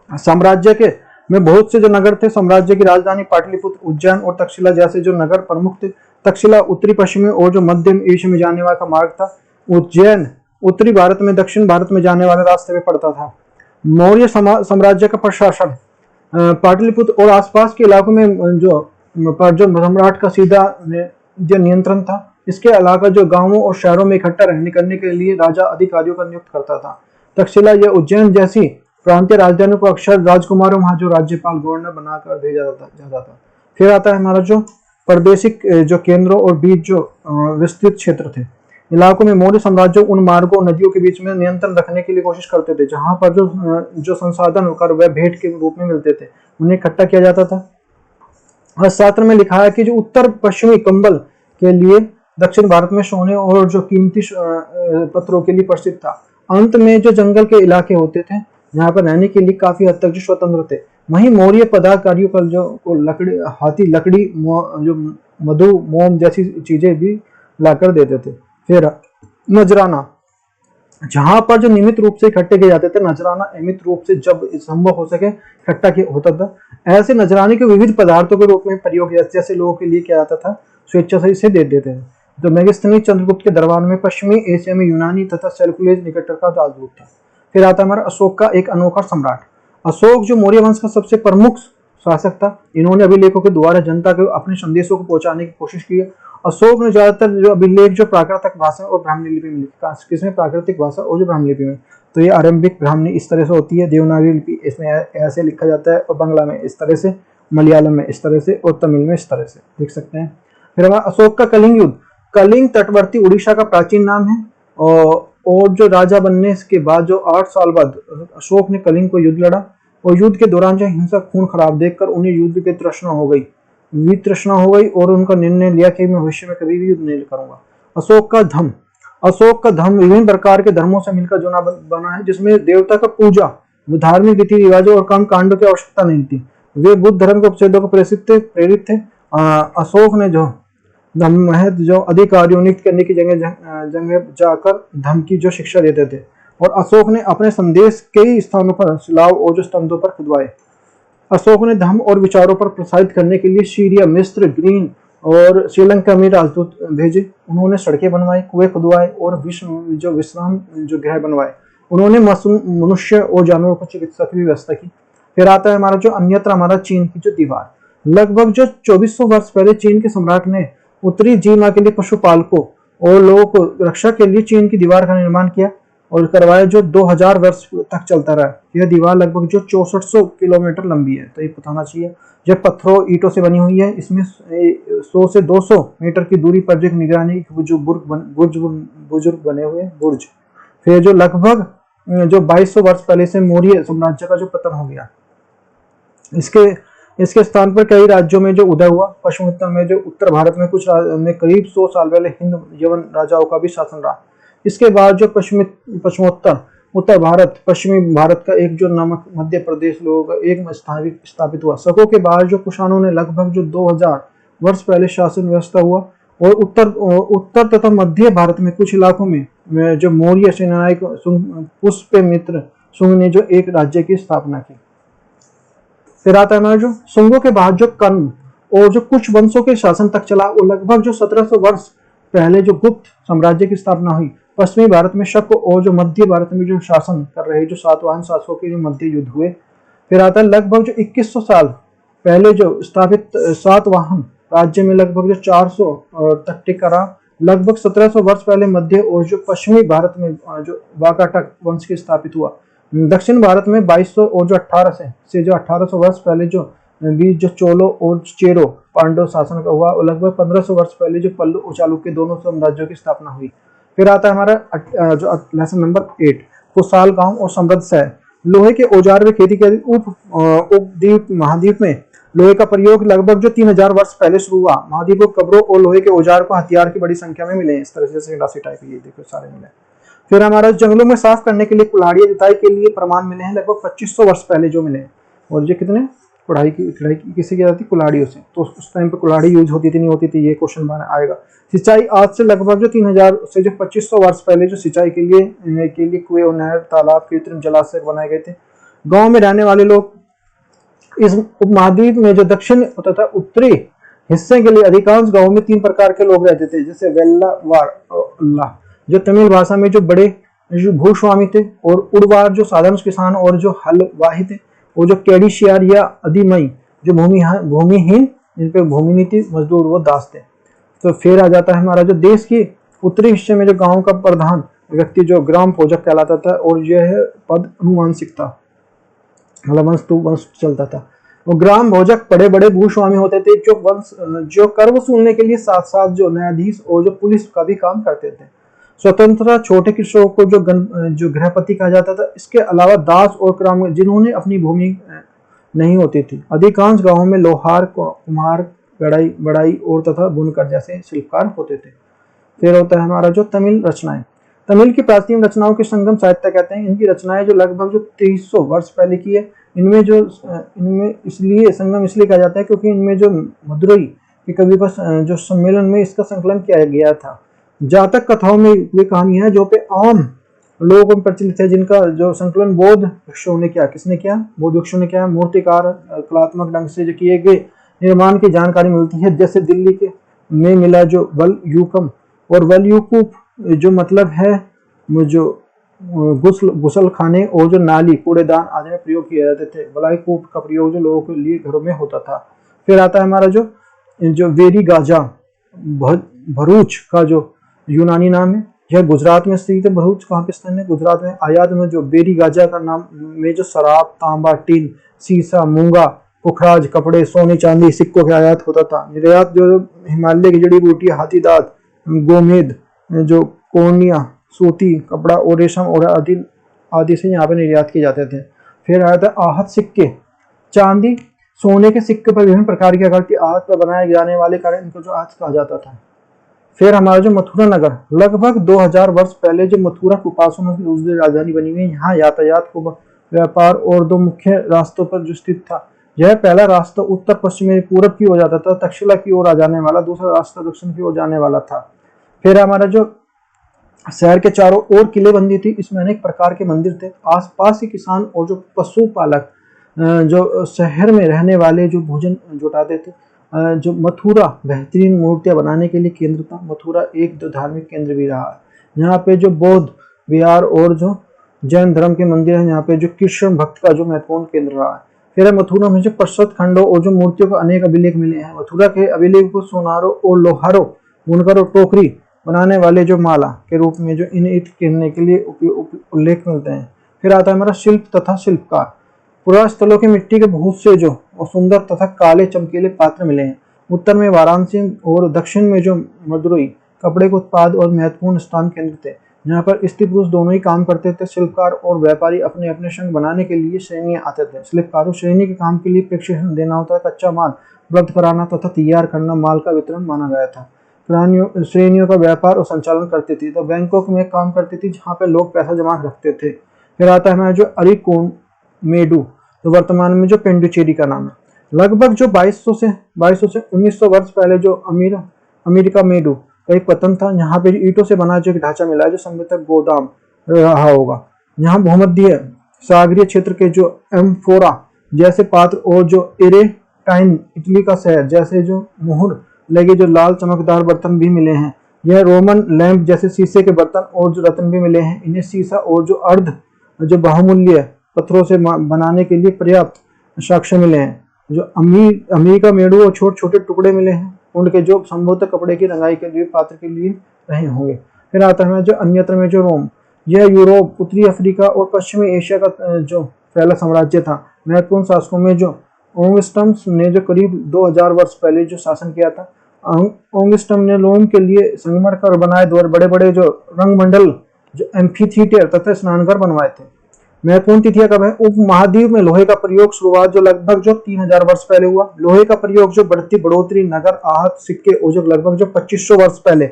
साम्राज्य के में बहुत से जो नगर थे, साम्राज्य की राजधानी पाटलिपुत्र, उज्जैन और तक्षशिला जैसे जो नगर प्रमुख थे। तक्षशिला उत्तरी पश्चिमी और जो मध्यम एशिया में जाने वाला मार्ग था। उज्जैन उत्तरी भारत में दक्षिण भारत में जाने वाले रास्ते पे पड़ता था। मौर्य साम्राज्य का प्रशासन पाटलिपुत्र और आसपास के इलाकों में जो सम्राट का सीधा जो नियंत्रण था। इसके अलावा जो गांवों और शहरों में इकट्ठा रहने करने के लिए राजा अधिकारियों का नियुक्त करता था। तक्षशिला या उज्जैन जैसी प्रांतीय राजधानियों को अक्सर राजकुमारों वहां जो राज्यपाल गवर्नर बनाकर भेजा जाता था। फिर आता है हमारा जो प्रादेशिक जो केंद्रों और बीच जो विस्तृत क्षेत्र थे। इलाकों में मौर्य साम्राज्य उन मार्गों नदियों के बीच में नियंत्रण रखने के लिए कोशिश करते थे जहां पर जो संसाधन होकर वह भेंट के रूप में मिलते थे, उन्हें इकट्ठा किया जाता था। अर्थशास्त्र में लिखा है कि जो उत्तर पश्चिमी कंबल के लिए दक्षिण भारत में सोने और जो कीमती पत्थरों के लिए प्रसिद्ध था। अंत में जो जंगल के इलाके होते थे जहाँ पर रहने के लिए काफी हद तक जो स्वतंत्र थे। वहीं मौर्य पदाधिकारियों का जो लकड़ी हाथी लकड़ी जो मधु मोम जैसी चीजें भी लाकर देते थे। फिर नजराना, जहां पर जो नियमित रूप से इकट्ठे किए जाते थे। नजराना नियमित रूप से जब संभव हो सके इकट्ठा होता था। ऐसे नजराने के विविध पदार्थों के रूप में प्रयोग जैसे लोगों के लिए किया जाता था, स्वेच्छा से इसे दे देते थे। तो मेगास्थनीज चंद्रगुप्त के दरबार में पश्चिमी एशिया में यूनानी तथा सेल्युकस निकटर का राजदूत था। फिर आता है हमारा अशोक का एक अनोखा सम्राट। अशोक जो मौर्य वंश का सबसे प्रमुख शासक था। इन्होंने अभिलेखों के द्वारा जनता को अपने संदेशों को पहुंचाने की कोशिश की है। अशोक ने ज्यादातर जो अभिलेख जो प्राकृतिक भाषा और ब्राह्मणी लिपि में लिखा। किसमें? प्राकृतिक भाषा और जो ब्राह्मणी लिपि में। तो ये आरंभिक ब्राह्मणी इस तरह से होती है, देवनागरी लिपि इसमें ऐसे लिखा जाता है, और बांग्ला में इस तरह से, मलयालम में इस तरह से, और तमिल में इस तरह से लिख सकते हैं। फिर हमारा अशोक का कलिंग युद्ध। कलिंग तटवर्ती उड़ीसा का प्राचीन नाम है, और जो राजा बनने के बाद जो 8 साल बाद अशोक ने कलिंग को युद्ध लड़ा, और युद्ध के दौरान जो हिंसक खून खराब देखकर उन्हें युद्ध की तृष्णा हो गई और उनका निर्णय लिया कि मैं भविष्य में कभी भी युद्ध नहीं करूंगा। अशोक का धर्म विभिन्न प्रकार के धर्मों से मिलकर जुड़ा बना है, जिसमें देवता का पूजा, धार्मिक रीति रिवाजों और कर्म कांडों की आवश्यकता नहीं थी। वे बुद्ध धर्म के उपदेशों को प्रेरित थे। अशोक ने जो अधिकारियों नियुक्त करने की जगह जाकर धर्म की जो शिक्षा देते थे, और अशोक ने अपने संदेश कई स्थानों पर शिलाओं और जो स्तंभों पर खुदवाए। अशोक ने धर्म और विचारों पर प्रसारित करने के लिए सीरिया, मिस्र, ग्रीन और श्रीलंका में राजदूत भेजे। उन्होंने सड़कें बनवाई, कुएं खुदवाए और विश्राम जो गृह बनवाए। उन्होंने मनुष्य और जानवरों को चिकित्सा की व्यवस्था की। फिर आता है हमारा जो अन्यत्र हमारा चीन की जो दीवार। लगभग जो 2400 वर्ष पहले चीन के सम्राट ने उत्तरी जीमा के लिए पशुपालकों और लोगों को रक्षा के लिए चीन की दीवार का निर्माण किया और करवाया, जो 2000 वर्ष तक चलता रहा। यह दीवार लगभग जो 6400 किलोमीटर लंबी है, तो ये बताना चाहिए। यह पत्थरों ईंटों से बनी हुई है। इसमें 100 से 200 मीटर की दूरी पर जो निगरानी जो बुर्ज बने हुए बुर्ज। फिर जो लगभग जो 2200 वर्ष पहले से मौर्य साम्राज्य का जो पतन हो गया। इसके स्थान पर कई राज्यों में जो उदय हुआ। पश्चिमोत्तर में जो उत्तर भारत में कुछ में करीब 100 साल पहले हिंद यवन राजाओं का भी शासन रहा। इसके बाद जो उत्तर भारत, पश्चिमी भारत का एक जो नमक मध्य प्रदेश लोगों का एक स्थापित हुआ। शकों के बाद जो कुषाणों ने लगभग जो 2000 वर्ष पहले शासन व्यवस्था हुआ, और उत्तर तथा मध्य भारत में कुछ इलाकों में जो मौर्य सेनानायक पुष्यमित्र शुंग ने जो एक राज्य की स्थापना की। फिर आता है हमारा जो शुंगों के बाद जो कर्ण और जो कुछ वंशों के शासन तक चला, वो लगभग जो 1700 वर्ष पहले जो गुप्त साम्राज्य की स्थापना हुई। पश्चिमी भारत में शक और जो मध्य भारत में जो शासन कर रहे जो सातवाहन शासकों के जो मध्य युद्ध हुए। फिर आता है लगभग जो 2100 साल पहले जो स्थापित सातवाहन राज्य में लगभग जो 400 तक टिका रहा। लगभग 1700 वर्ष पहले मध्य और जो पश्चिमी भारत में जो वाकाटक वंश की स्थापित हुआ। दक्षिण भारत में 2200 और जो 1800 वर्ष पहले जो बीच जो चोलो और चेरो पांडव शासन का हुआ, और लगभग 1500 वर्ष पहले जो पल्लू और चालुक्य दोनों साम्राज्यों की स्थापना हुई। फिर आता है हमारा जो लेसन नंबर 8, कुशाल गांव और समृद्ध शहर। लोहे के औजार व खेती के उपद्वीप महाद्वीप में लोहे का प्रयोग लगभग जो 3000 वर्ष पहले शुरू हुआ। महाद्वीप को कब्रों और लोहे के औजार को हथियार की बड़ी संख्या में मिले। इस तरह से टाइप ये देखो सारे मिले। फिर हमारा जंगलों में साफ करने के लिए कुल्हाड़ियां जुताई के लिए प्रमाण मिले हैं, लगभग 2500 वर्ष पहले जो मिले। और ये कितने कढ़ाई की किसी की जाती कुल्हाड़ियों से, तो उस टाइम पे कुल्हाड़ी यूज होती थी नहीं होती थी, ये क्वेश्चन आएगा। सिंचाई आज से लगभग जो 3000 से जो 2500 वर्ष पहले जो सिंचाई के लिए कुएं और नहर, तालाब, कृत्रिम जलाशय बनाए गए थे। गांव में रहने वाले लोग इस उपमहाद्वीप में जो दक्षिण तथा उत्तरी हिस्से के लिए अधिकांश गांवों में 3 प्रकार के लोग रहते थे, जैसे वेल्ला वार जो तमिल भाषा में जो बड़े जो भूस्वामी थे, और उड़वार जो साधारण किसान और जो हलवाही थे, और जो केडिशियार या अधिमई जो भूमिहीन जिन पे भूमि नहीं थी मजदूर वो दास थे। तो फिर आ जाता है हमारा जो देश की उत्तरी हिस्से में जो गांव का प्रधान व्यक्ति जो ग्राम पोजक कहलाता था, और यह पद अनुवांशिक था, मतलब वंश टू वंश चलता था। वो ग्राम भोजक बड़े बड़े भूस्वामी होते थे जो कर वसूलने के लिए साथ साथ जो न्यायाधीश और जो पुलिस का भी काम करते थे। स्वतंत्रता छोटे कृषकों को जो गृहपति कहा जाता था। इसके अलावा दास और ग्राम जिन्होंने अपनी भूमि नहीं होती थी। अधिकांश गांवों में लोहार, कुम्हार, बढ़ाई और तथा बुनकर जैसे शिल्पकार होते थे। फिर होता है हमारा जो तमिल रचनाएं। तमिल की प्राचीन रचनाओं के संगम साहित्य कहते हैं। इनकी रचनाएं जो लगभग जो 2300 वर्ष पहले की है। इनमें इसलिए संगम इसलिए कहा जाता है क्योंकि इनमें जो मदुरई के कवि का जो सम्मेलन में इसका संकलन किया गया था। जातक कथाओं में ये कहानी है जो पे आम लोगों में प्रचलित है, जिनका जो संकलन बौद्ध भिक्षुओं ने किया। किसने किया? बौद्ध भिक्षुओं ने किया। मूर्तिकार कलात्मक ढंग से जो किए गए निर्माण की जानकारी मिलती है, जैसे दिल्ली के में मिला जो वलयूकम और वलयूकूप जो मतलब है जो गुसल खाने और जो नाली कूड़ेदान आदि में प्रयोग किए जाते थे। वलयूकूप का प्रयोग जो लोगों के लिए घरों में होता था। फिर आता है हमारा जो वेरी गाजा भरूच का जो यूनानी नाम है, यह गुजरात में स्थित है। भरूच कहाँ पे स्थित है? गुजरात में। आयात में जो बेरी गाजा का नाम में जो शराब, तांबा, टीन, सीसा, मूंगा, पुखराज, कपड़े, सोने चांदी, सिक्कों के आयात होता था। निर्यात जो हिमालय की जड़ी बूटी, हाथीदांत, गोमेद, जो कोर्निया, सूती कपड़ा और रेशम और आदि से यहाँ पे निर्यात किए जाते थे। फिर आया था आहत सिक्के। चांदी, सोने के सिक्के पर विभिन्न प्रकार की आकार की आहत पर बनाए जाने वाले कारण इनको जो आहत कहा जाता था। फिर हमारा जो मथुरा नगर, लगभग 2000 वर्ष पहले जो मथुरा कुपासनों की दूसरी राजधानी बनी हुई है। यहाँ यातायात को व्यापार और 2 मुख्य रास्तों पर जो स्थित था। यह पहला रास्ता उत्तर पश्चिमी पूरब की ओर जाता था, तक्षशिला की ओर आ जाने वाला। दूसरा रास्ता दक्षिण की ओर जाने वाला था। फिर हमारा जो शहर के चारों ओर किलेबंदी थी। इसमें अनेक प्रकार के मंदिर थे। आसपास के किसान और जो पशुपालक जो शहर में रहने वाले जो भोजन जुटाते थे। जो मथुरा बेहतरीन मूर्तियां बनाने के लिए केंद्र था। मथुरा एक धार्मिक केंद्र भी रहा है। यहाँ पे जो बौद्ध विहार और जो जैन धर्म के मंदिर हैं, यहाँ पे जो कृष्ण भक्त का जो महत्वपूर्ण केंद्र रहा है। फिर मथुरा में जो प्रशस्त खंडों और जो मूर्तियों को अनेक अभिलेख मिले हैं। मथुरा के अभिलेख को सोनारों और लोहारों, बुनकर और टोकरी बनाने वाले जो माला के रूप में जो इन कहने के लिए उल्लेख मिलते हैं। फिर आता है हमारा शिल्प तथा शिल्पकार। पुरा स्थलों की मिट्टी के बहुत से जो सुंदर तथा काले चमकीले पात्र मिले हैं। उत्तर में वाराणसी और दक्षिण में जो मदुरई कपड़े के उत्पाद और महत्वपूर्ण स्थान केंद्र थे। यहाँ पर स्त्री पुरुष दोनों ही काम करते थे। शिल्पकार और व्यापारी अपने अपने संघ बनाने के लिए श्रेणियां आते थे। शिल्पकारों श्रेणी के काम के लिए प्रशिक्षण देना होता है, कच्चा माल उपलब्ध कराना तथा तैयार करना माल का वितरण माना गया था। श्रेणियों का व्यापार और संचालन करती थी। तो बैंकॉक में काम करती थी, जहाँ पे लोग पैसा जमा रखते थे। फिर आता है हमारा जो अरिकोन मेडू, तो वर्तमान में जो पेंडुचेरी का नाम है। लगभग जो 2200 से 1900 वर्ष पहले जो अमेरिका मेडू का एक पतन था। यहाँ पे ईंटों से बना जो एक ढांचा मिला है, जो संभवतः गोदाम रहा होगा। यहाँ भूमध्य सागरीय क्षेत्र के जो एम्फोरा जैसे पात्र और जो एरेटाइन इटली का शहर जैसे जो मुहर लगे जो लाल चमकदार बर्तन भी मिले हैं। यह रोमन लैंप जैसे शीशे के बर्तन और जो रत्न भी मिले हैं। इन्हें सीसा और जो अर्ध जो बहुमूल्य पत्थरों से बनाने के लिए पर्याप्त साक्ष्य मिले हैं। जो अमेरिका मेडू और छोटे छोटे टुकड़े मिले हैं उनके, जो संभवतः कपड़े की रंगाई के लिए पात्र के लिए रहे होंगे। फिर आता है जो अन्यत्र में जो रोम, यह यूरोप, उत्तरी अफ्रीका और पश्चिमी एशिया का जो फैला साम्राज्य था। महत्वपूर्ण शासकों में जो ओंगस्टम्स ने जो करीब 2000 वर्ष पहले जो शासन किया था। ओंगस्टम ने रोम के लिए संगमरमर बनाए बड़े बड़े जो रंगमंडल, जो एम्फीथिएटर तथा स्नानघर बनवाए थे। महत्वपूर्ण तिथियां कब है? उपमहाद्वीप में लोहे का प्रयोग शुरुआत जो लगभग जो 3000 वर्ष पहले हुआ। लोहे का प्रयोग जो बढ़ोतरी, नगर, आहत, सिक्के और जो लगभग जो 2500 वर्ष पहले।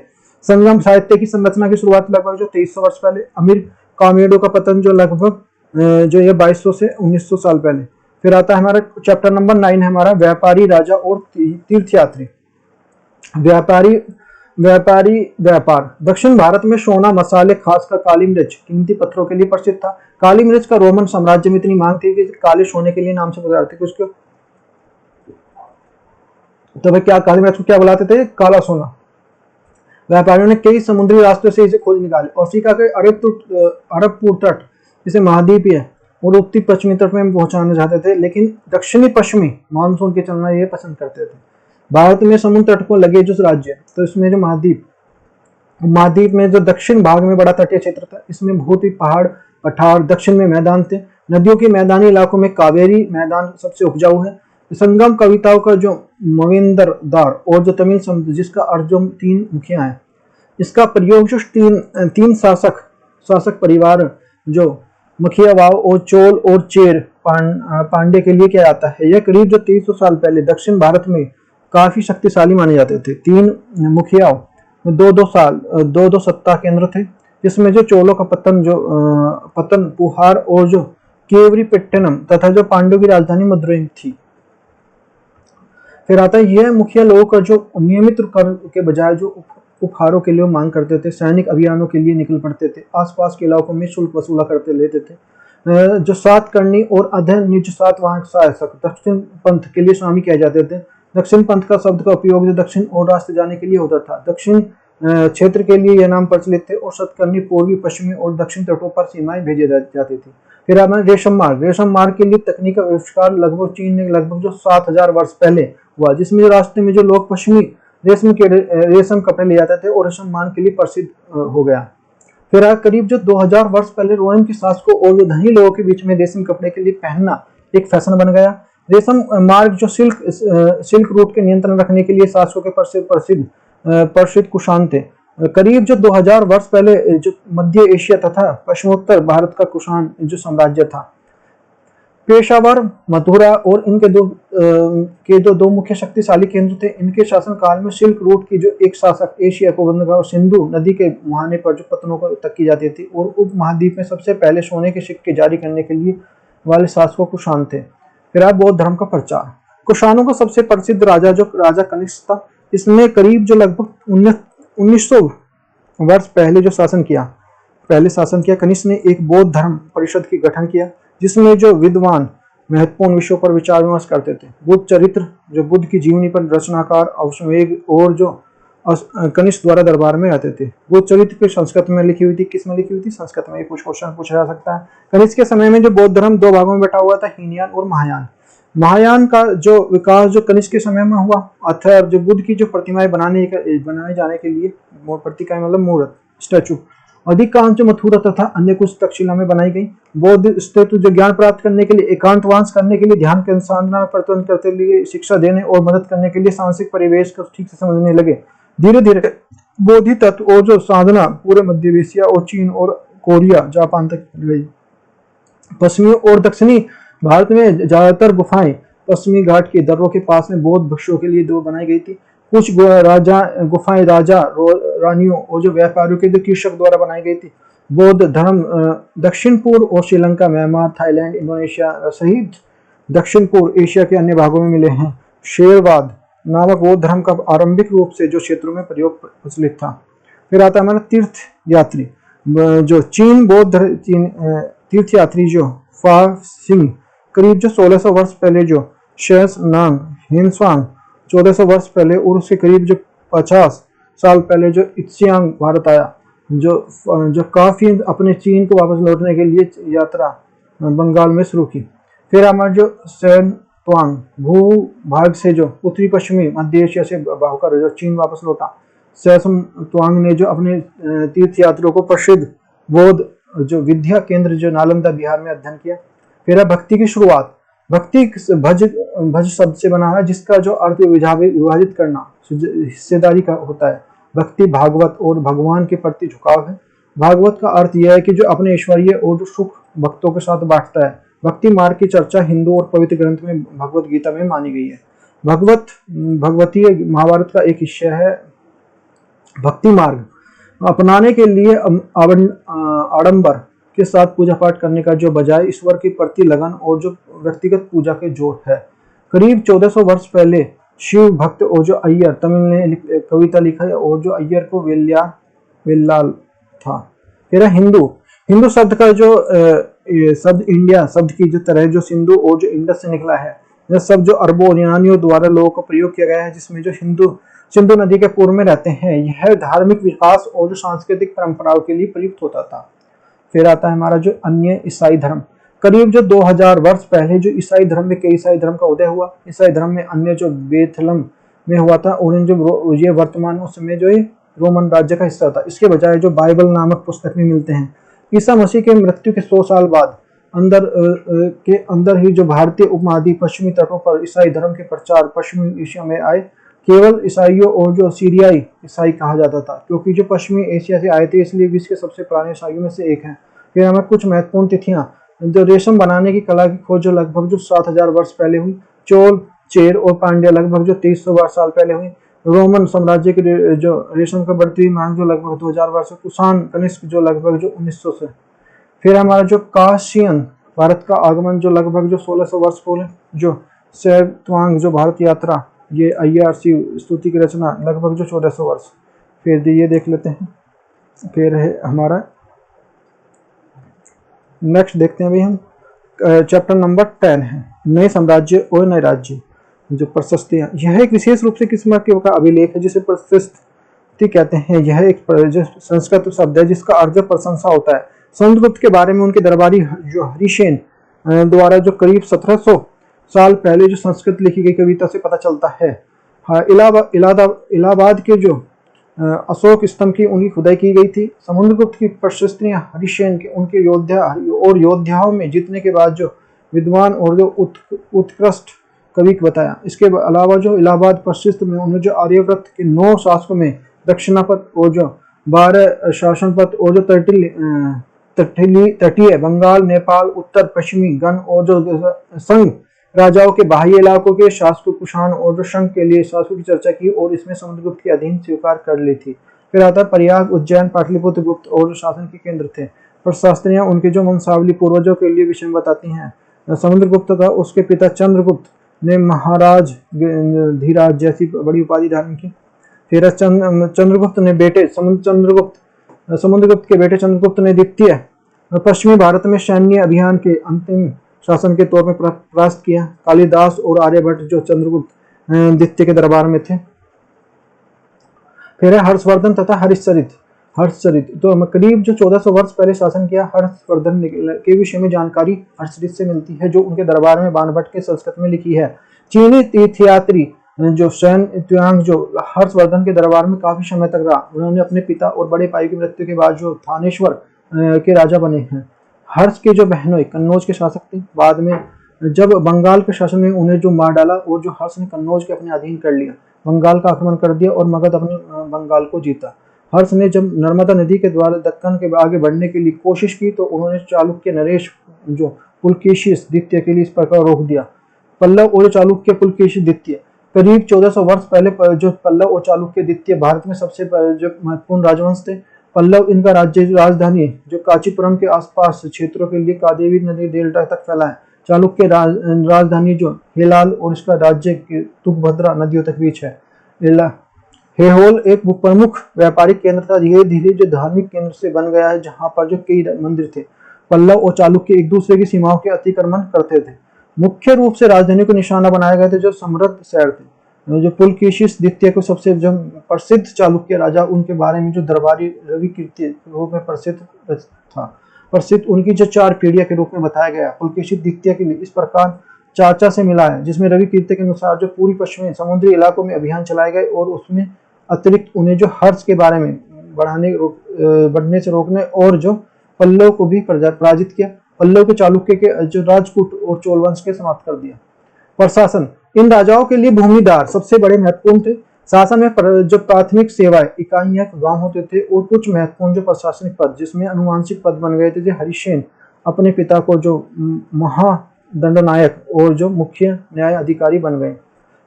संगम साहित्य की संरचना की शुरुआत लगभग जो 2300 वर्ष पहले। अमीर कामेडो का पतन जो लगभग जो ये 2200 से 1900 साल पहले। फिर आता है हमारा चैप्टर नंबर 9 है हमारा व्यापारी, राजा और तीर्थयात्री। व्यापार। दक्षिण भारत में सोना, मसाले, खासकर काली मिर्च कीमती पत्थरों के लिए प्रसिद्ध था। काली मिर्च का रोमन साम्राज्य में इतनी मांग थी कि काले सोने के लिए नाम से पुकारते थे। उसको तो वह क्या काली मिर्च को क्या बुलाते थे? काला सोना। व्यापारियों ने कई समुद्री रास्तों से इसे खोज निकाली। अफ्रीका के अरब पूर्व तट, जिसे महाद्वीप है, और उत्तरी पश्चिमी तट में पहुंचाना चाहते थे, लेकिन दक्षिणी पश्चिमी मानसून के चलना ये पसंद करते थे। भारत में समुद्र तट को लगे जो राज्य, तो इसमें जो महाद्वीप में जो दक्षिण भाग में बड़ा तटीय क्षेत्र था, इसमें बहुत ही पहाड़ पठार, दक्षिण में मैदान थे। नदियों के मैदानी इलाकों में कावेरी मैदान सबसे उपजाऊ है। संगम कविताओं का जो मविंदरदार और जो तमिल समुद्र, जिसका अर्थ जो तीन मुखिया है, इसका प्रयोग जो तीन शासक परिवार जो मुखिया वाव और चोल और चेर पांडे के लिए किया जाता है। यह करीब जो 300 साल पहले दक्षिण भारत में काफी शक्तिशाली माने जाते थे। तीन मुखियाओं में दो सत्ता केंद्र थे, जिसमें जो चोलों का पतन पुहार और जो केवरीपट्टनम तथा जो पांड्यों की राजधानी मदुरै थी। फिर आता है यह मुखिया लोगों का जो नियमित कर के बजाय जो उपहारों के लिए मांग करते थे, सैनिक अभियानों के लिए निकल पड़ते थे, आसपास के इलाकों में शुल्क वसूला करते लेते थे। जो सातकर्णी और अधर निज सातवाहन शासक दक्षिण पंथ के लिए स्वामी किए जाते थे। दक्षिण पंथ का शब्द का उपयोग जो दक्षिण और रास्ते जाने के लिए होता था। दक्षिण क्षेत्र के लिए यह नाम प्रचलित थे और सतकर्णी पूर्वी पश्चिमी और दक्षिण तटों पर सीमाएं भेजी जाती थी। फिर हमें रेशम मार्ग के लिए तकनीक का आविष्कार लगभग चीन ने लगभग जो 7000 वर्ष पहले हुआ, जिसमें जो रास्ते में जो लोग पश्चिमी रेशम कपड़े ले जाते थे और रेशम मार्ग के लिए प्रसिद्ध हो गया। फिर करीब जो 2000 वर्ष पहले रोम के शासकों और जो धनी लोगों के बीच में रेशम कपड़े के लिए पहनना एक फैशन बन गया। रेशम मार्ग जो सिल्क रूट के नियंत्रण रखने के लिए शासकों के प्रसिद्ध कुषाण थे। करीब जो 2000 वर्ष पहले जो मध्य एशिया तथा पश्चिमोत्तर भारत का कुषाण जो साम्राज्य था, पेशावर, मथुरा और इनके दो मुख्य शक्तिशाली केंद्र थे। इनके शासन काल में सिल्क रूट की जो एक शासक एशिया को बंदरगाह सिंधु नदी के मुहाने पर जो पत्तनों को तक की जाती थी, और उपमहाद्वीप में सबसे पहले सोने के सिक्के जारी करने के लिए वाले शासकों कुषाण थे। फिर बौद्ध धर्म का प्रचार। कुषाणों का सबसे प्रसिद्ध राजा जो राजा कनिष्क था, इसने करीब जो लगभग 1900 वर्ष पहले जो शासन किया। कनिष्क ने एक बौद्ध धर्म परिषद की गठन किया, जिसमें जो विद्वान महत्वपूर्ण विषयों पर विचार विमर्श करते थे। बुद्ध चरित्र जो बुद्ध की जीवनी पर रचनाकार अश्वमेध और जो कनिष्क द्वारा दरबार में रहते थे। बुद्ध चरित्र की संस्कृत में लिखी हुई थी। किस में लिखी हुई थी? संस्कृत में। कुछ क्वेश्चन पूछा जा सकता है। कनिष्क के समय में जो बौद्ध धर्म दो भागों में बैठा हुआ था, हीनयान और महायान। महायान का जो विकास जो कनिष्क के समय में हुआ, अथवा जो बुद्ध की जो प्रतिमाएं बनाए जाने के लिए, प्रतिकाएं मतलब मूर्त, स्टैचू, अधिकांश मथुरा तथा अन्य कुछ तक्षशिला में बनाई गई। बौद्ध स्थित जो ज्ञान प्राप्त करने के लिए, एकांतवास करने के लिए, ध्यान के साधना में प्रयत्न करते लिए, शिक्षा देने और मदद करने के लिए सांसारिक परिवेश को ठीक से समझने लगे। धीरे धीरे बोधि तत्व और जो साधना पूरे मध्य एशिया और चीन और कोरिया जापान तक गई। पश्चिमी और दक्षिणी भारत में ज्यादातर गुफाएं पश्चिमी घाट के दर्रों के पास में बौद्ध भिक्षुओं के लिए दो बनाई गई थी। कुछ गुफाएं राजा रानियों और जो व्यापारियों के कृषक द्वारा बनाई गई थी। बौद्ध धर्म दक्षिण पूर्व और श्रीलंका, म्यांमार, थाईलैंड, इंडोनेशिया सहित दक्षिण पूर्व एशिया के अन्य भागों में मिले हैं। शेरवाद नामक बौद्ध धर्म का आरंभिक रूप से जो क्षेत्रों में प्रयोग प्रचलित था। फिर आता है हमारा तीर्थ यात्री। जो चीन बौद्ध तीर्थ यात्री जो फा सिंह करीब जो 1600 वर्ष पहले जो शेष नांग हिनस्वांग 1400 वर्ष पहले और उसके करीब जो 50 साल पहले जो इत्सियांग भारत आया, जो काफी अपने चीन को वापस लौटने के लिए यात्रा बंगाल में शुरू की। फिर हमारा जो सैन त्वांग भूभाग से जो उत्तरी पश्चिमी मध्य एशिया से भागकर जो चीन वापस लौटा। सैसम त्वांग ने जो अपने तीर्थ यात्रियों को प्रसिद्ध बौद्ध जो विद्या केंद्र जो नालंदा बिहार में अध्ययन किया। फिर भक्ति की शुरुआत। भक्ति भज शब्द से बना है, जिसका जो अर्थ विभाजित करना, हिस्सेदारी का होता है। भक्ति भागवत और भगवान के प्रति झुकाव है। भागवत का अर्थ यह है कि जो अपने ऐश्वर्य और जो सुख भक्तों के साथ बांटता है। भक्ति मार्ग की चर्चा हिंदू और पवित्र ग्रंथ में भगवत गीता में मानी गई है। भगवतीय महाभारत का एक हिस्सा है। भक्ति मार्ग अपनाने के लिए आडंबर के साथ पूजा पाठ करने का जो बजाय ईश्वर के प्रति लगन और जो व्यक्तिगत पूजा के जोर है। करीब 1400 वर्ष पहले शिव भक्त और जो अय्यर तमिल ने कविता लिखा है और जो अय्यर को वेल्लाल था। फिर हिंदू शब्द का जो शब्द इंडिया शब्द की जो तरह जो सिंधु और जो इंडस से निकला है। यह सब जो अरबों यूनानियों द्वारा लोगों को प्रयोग किया गया है, जिसमें जो सिंधु नदी के पूर्व में रहते हैं, यह धार्मिक विकास और जो सांस्कृतिक परंपराओं के लिए प्रयुक्त होता था। फिर आता है हमारा जो अन्य ईसाई धर्म। करीब जो 2000 वर्ष पहले जो ईसाई धर्म में कई ईसाई धर्म का उदय हुआ। ईसाई धर्म में अन्य जो बेथलम में हुआ था, और जो ये वर्तमान उस समय जो रोमन राज्य का हिस्सा था। इसके बजाय जो बाइबल नामक पुस्तक में मिलते हैं। ईसा मसीह के मृत्यु के 100 साल बाद अंदर ही जो भारतीय उपमहाद्वीप पश्चिमी तटों पर ईसाई धर्म के प्रचार पश्चिमी एशिया में आए। केवल ईसाइयों और जो सीरियाई ईसाई कहा जाता था, क्योंकि जो पश्चिमी एशिया से आए थे, इसलिए विश्व के सबसे पुराने ईसाइयों में से एक हैं। फिर हमें कुछ महत्वपूर्ण तिथियां, जो रेशम बनाने की कला की खोज जो लगभग जो 7000 वर्ष पहले हुई। चोल, चेर और पांड्या लगभग जो 2300 साल पहले हुई। रोमन साम्राज्य की जो रेशम का बढ़ती हुई मांग जो लगभग 2000 वर्ष। कुषाण कनिष्क जो लगभग जो 1900 से। फिर हमारा जो काशियन भारत का आगमन जो लगभग जो 1600 वर्ष पहले। जो सेतुआंग जो भारत यात्रा, ये IRC स्तुति की रचना लगभग जो 1400 वर्ष। फिर ये देख लेते हैं। फिर है हमारा नेक्स्ट देखते हैं अभी हम चैप्टर नंबर 10 है, नए साम्राज्य और नए राज्य। जो प्रशस्तियां, यह एक विशेष रूप से किस्म का अभिलेख है जिसे प्रशस्ति कहते हैं। यह एक जो संस्कृत शब्द है जिसका अर्थ प्रशंसा होता है। समुद्रगुप्त के बारे में उनके दरबारी जो हरिसेन द्वारा जो करीब 1700 साल पहले जो संस्कृत लिखी गई कविता से पता चलता है। इलाहाबाद के जो अशोक स्तंभ की उनकी खुदाई की गई थी। समुद्रगुप्त की प्रशस्तियां हरिसेन के उनके योद्धाओं में जीतने के बाद जो विद्वान और जो उत्कृष्ट कवि को बताया। इसके अलावा जो इलाहाबाद प्रशिस्त में उन्हें जो आर्यव्रत के 9 शासकों में दक्षिणापथ और जो 12 शासनपथ और जो तटीय बंगाल, नेपाल, उत्तर पश्चिमी गण और जो संघ राजाओं के बाह्य इलाकों के शासकों कुषाण और जो शंख के लिए शासकों की चर्चा की और इसमें समुद्रगुप्त के अधीन स्वीकार कर ली थी। फिर आता है प्रयाग, उज्जैन, पाटलिपुत्र गुप्त और जो शासन के केंद्र थे। प्रशास्त्रियां उनके जो वंशावली पूर्वजों के लिए विषय बताती हैं। समुद्रगुप्त तथा उसके पिता चंद्रगुप्त ने महाराज धीराज जैसी बड़ी उपाधि धारण की। फिर चंद्रगुप्त ने बेटे समुद्रगुप्त के बेटे चंद्रगुप्त ने द्वितीय पश्चिमी भारत में सैन्य अभियान के अंतिम शासन के तौर में परास्त किया। कालिदास और आर्यभट्ट जो चंद्रगुप्त द्वितीय के दरबार में थे। फिर है हर्षवर्धन तथा हर्षचरित तो करीब जो 1400 वर्ष पहले शासन किया हर्षवर्धन के विषय में जानकारी हर्षचरित से मिलती है, जो उनके दरबार में बाणभट्ट के संस्कृत में लिखी है। चीनी तीर्थयात्री जो सैन त्यांग जो हर्षवर्धन के दरबार में काफी समय तक रहा। उन्होंने अपने पिता और बड़े भाई की मृत्यु के बाद जो थानेश्वर के राजा बने हैं। हर्ष के जो बहनोई कन्नौज के शासक थे। बाद में जब बंगाल के शासन में उन्हें जो मार डाला और जो हर्ष ने कन्नौज के अपने अधीन कर लिया, बंगाल का आक्रमण कर दिया और मगध अपने बंगाल को जीता। हर्ष ने जब नर्मदा नदी के द्वारा दक्कन के आगे बढ़ने के लिए कोशिश की तो उन्होंने चालुक्य नरेश जो पुलकेशिस द्वितीय के लिए इस प्रकार रोक दिया। पल्लव और चालुक्य पुलकेशिस द्वितीय करीब 1400 वर्ष पहले जो पल्लव और चालुक्य द्वितीय भारत में सबसे जो महत्वपूर्ण राजवंश थे। पल्लव इनका राजधानी जो कांचीपुरम के आसपास क्षेत्रों के लिए कादेवी नदी डेल्टा तक फैला है। चालुक्य राजधानी जो हेलाल और इसका राज्य तुंगभद्रा नदियों तक बीच है। हेहोल एक प्रमुख व्यापारिक केंद्र था। धीरे धीरे जो धार्मिक केंद्र से बन गया है, जहां पर जो कई मंदिर थे। पल्लव और चालुक्य एक दूसरे की सीमाओं के अतिक्रमण करते थे। मुख्य रूप से राजधानी को निशाना बनाए गए थे जो समृद्ध शहर थे। जो पुलकेशिस द्वितीय को सबसे जो प्रसिद्ध चालुक्य राजा, उनके बारे में जो दरबारी रवि कीर्ति रूप में प्रसिद्ध उनकी जो 4 पीढ़ियां के रूप में बताया गया। पुलकेशिस द्वितीय के लिए इस प्रकार चाचा से मिला है, जिसमें रवि कीर्ति के अनुसार जो पूरी पश्चिमी समुद्री इलाकों में अभियान चलाए गए और उसमें अतिरिक्त उन्हें जो हर्ष के बारे में बढ़ने से रोकने और जो पल्लव को भी पराजित किया। पल्लव के चालुक्य के जो राजपूत और चोल वंश के समाप्त कर दिया। प्रशासन इन राजाओं के लिए भूमिदार सबसे बड़े महत्वपूर्ण थे। शासन में जो प्राथमिक सेवाएं इकाइयां गांव होते थे और कुछ महत्वपूर्ण जो प्रशासनिक पद जिसमें अनुवांशिक पद बन गए थे। जो हरिसेन अपने पिता को जो महादंडनायक और जो मुख्य न्याय अधिकारी बन गए।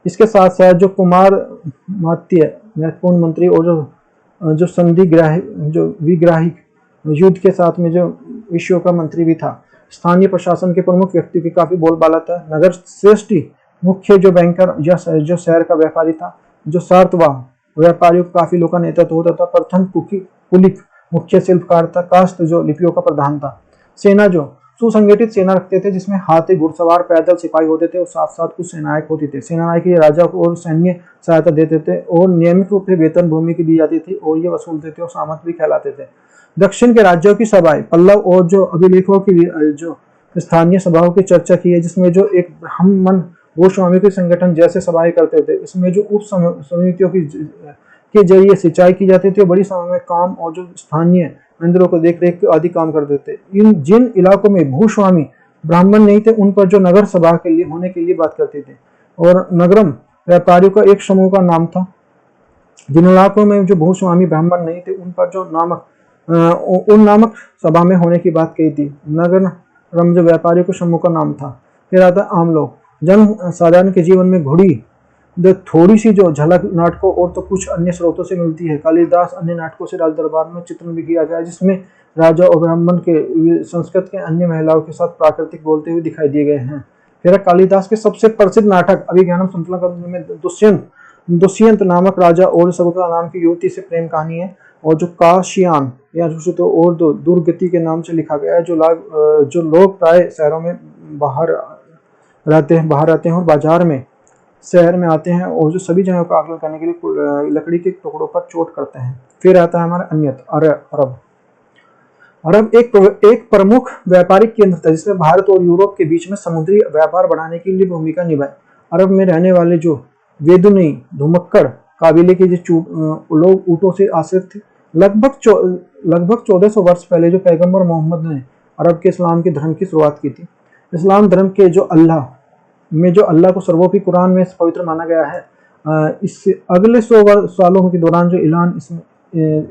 इसके साथ साथ जो कुमार मात्य महत्वपूर्ण मंत्री और जो संधिग्राही जो विग्राहिक युद्ध के साथ में जो विषयों का मंत्री भी था। स्थानीय प्रशासन के प्रमुख व्यक्ति की काफी बोलबाला था। नगर श्रेष्ठी मुख्य जो बैंकर या जो शहर का व्यापारी था। जो सार्तवाह व्यापारियों काफी लोगों का नेतृत्व होता था। प्रथम कुलिक मुख्य शिल्पकार था। कास्त जो लिपियों का प्रधान था। सेना जो सुसंगठित सेना रखते थे जिसमें हाथी, घुड़सवार, पैदल सिपाही होते थे और साथ साथ कुछ सेनायक होती थे। सेनानायक ये राजा को और सैन्य सहायता देते थे और नियमित रूप से वेतन भूमि की दी जाती थी और ये वसूलते थे और सामंत भी कहलाते थे। दक्षिण के राज्यों की सभाएं, पल्लव और जो अभिलेखों की जो स्थानीय सभाओं की चर्चा की है, जिसमें जो एक ब्राह्मण भूस्वामी के संगठन जैसे सभाएं करते थे। इसमें जो उप समितियों के जरिए सिंचाई की जाती थी, बड़ी संख्या में काम और जो स्थानीय मंदिरों को देख रेख आदि काम करते थे। इन जिन इलाकों में भूस्वामी ब्राह्मण नहीं थे उन पर जो नगर सभा के लिए होने के लिए बात करते थे और नगरम व्यापारियों का एक समूह का नाम था। जिन इलाकों में जो भूस्वामी ब्राह्मण नहीं थे उन पर जो उन नामक सभा में होने की बात कही थी। नगरम जो व्यापारियों के समूह का नाम था। फिर आता है आम लोग। जन साधारण के जीवन में घुड़ी जो थोड़ी सी जो झलक नाटकों और तो कुछ अन्य स्रोतों से मिलती है। कालिदास अन्य नाटकों से राज दरबार में चित्रण भी किया गया है, जिसमें राजा और ब्राह्मण के संस्कृत के अन्य महिलाओं के साथ प्राकृतिक बोलते हुए दिखाई दिए गए हैं। फिर कालिदास के सबसे प्रसिद्ध नाटक अभिज्ञानम शाकुंतलम में दुष्यंत नामक राजा और शकुंतला नाम की युवती से प्रेम कहानी है और जो काशियान या और दुर्गति के नाम से लिखा गया है। जो लोग प्राय शहरों में बाहर रहते हैं और बाजार में शहर में आते हैं और जो सभी जगहों का आकलन करने के लिए लकड़ी के टुकड़ों पर चोट करते हैं। फिर आता है हमारा अन्यत्र अरब एक प्रमुख व्यापारिक केंद्र था जिसमें भारत और यूरोप के बीच में समुद्री व्यापार बढ़ाने के लिए भूमिका निभाई। अरब में रहने वाले जो वेदुनी धुमक्कड़ काबिले के जो लोग ऊँटों से आश्रित थे। लगभग 1400 वर्ष पहले जो पैगंबर मोहम्मद ने अरब के इस्लाम के धर्म की शुरुआत की थी। इस्लाम धर्म के जो अल्लाह को सर्वोपरि कुरान में पवित्र माना गया है। इससे अगले 100 सालों के दौरान जो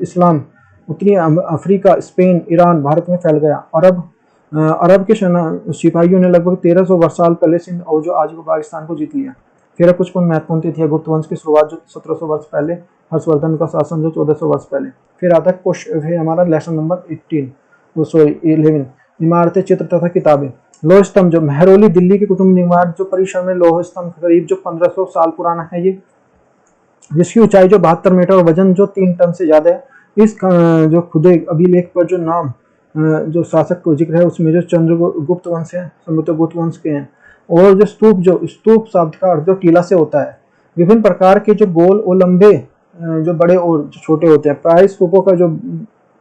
इस्लाम उत्तरी अफ्रीका, स्पेन, ईरान, भारत में फैल गया। अरब के सिपाहियों ने लगभग 1300 साल पहले सिंध और जो आज को पाकिस्तान को जीत लिया। फिर कुछ महत्वपूर्ण तिथियां। गुप्त वंश की शुरुआत जो 1700 वर्ष पहले, हर्षवर्धन का शासन जो 1400 वर्ष पहले। फिर आता है फिर हमारा लेसन नंबर 11 इमारतें, चित्र तथा किताबें। लोह स्तंभ जो मेहरौली दिल्ली के कुतुब मीनार जो परिसर में लोह स्तंभ करीब जो 1500 साल पुराना है, ये जिसकी ऊंचाई जो 72 मीटर और वजन जो 3 टन से ज्यादा है। इस जो खुदे अभिलेख पर जो नाम जो शासक को जिक्र है उसमें जो चंद्रगुप्त वंश है, समुद्रगुप्त वंश के हैं। और जो स्तूप शब्द का अर्थ जो टीला से होता है। विभिन्न प्रकार के जो गोल और लंबे जो बड़े और जो छोटे होते हैं। प्राय स्तूपों का जो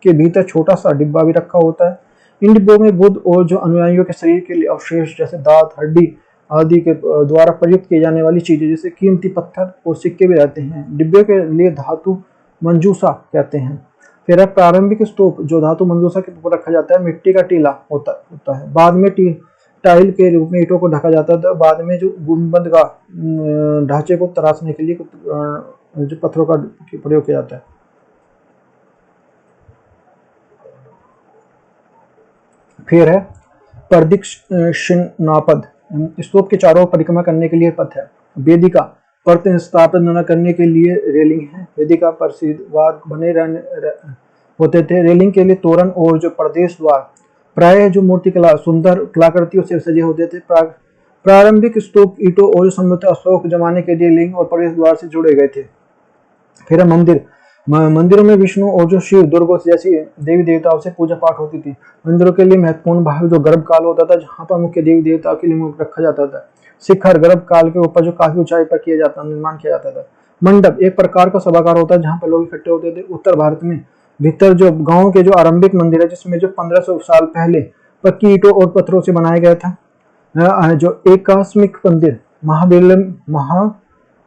के भीतर छोटा सा डिब्बा भी रखा होता है। इन डिब्बों में बुद्ध और जो अनुयायियों के शरीर के लिए अवशेष जैसे दांत, हड्डी आदि के द्वारा प्रयुक्त किए जाने वाली चीजें जैसे कीमती पत्थर और सिक्के भी रहते हैं। डिब्बे के लिए धातु मंजूसा कहते हैं। फिर प्रारंभिक स्तूप जो धातु मंजूसा के ऊपर रखा जाता है, मिट्टी का टीला होता है। बाद में टाइल के रूप में ईंटों को ढका जाता था। बाद में जो गुंबद का ढांचे को तराशने के लिए जो पत्थरों का प्रयोग किया जाता है। फिर है प्रदक्षिणापद, स्तूप के चारों परिक्रमा करने के लिए पथ है। वेदिका, प्रतिस्थापन करने के लिए रेलिंग है। वेदिका पर द्वार बने होते थे। रेलिंग के लिए तोरण और जो प्रदेश द्वार प्राय जो मूर्तिकला सुंदर कलाकृतियों से सजे होते थे। प्रारंभिक स्तूप ईंटों और संभवतः अशोक जमाने के लिए लिंग और प्रवेश द्वार से जुड़े गए थे। फिर मंदिरों में विष्णु और जो शिव, दुर्गा जैसी देवी देवताओं से पूजा पाठ होती थी। मंदिरों के लिए महत्वपूर्ण भाग जो गर्भ काल होता था, जहाँ पर मुख्य देवी देवताओं के लिए रखा जाता था। शिखर गर्भ काल के ऊपर जो काफी ऊंचाई पर निर्माण किया जाता था। मंडप एक प्रकार का सभागार होता है जहाँ पर लोग इकट्ठे होते थे। उत्तर भारत में भीतर जो गांव के जो आरंभिक मंदिर है, जिसमें जो 1500 साल पहले पक्की ईंटों और पत्थरों से बनाया गया था। जो एकास्मिक मंदिर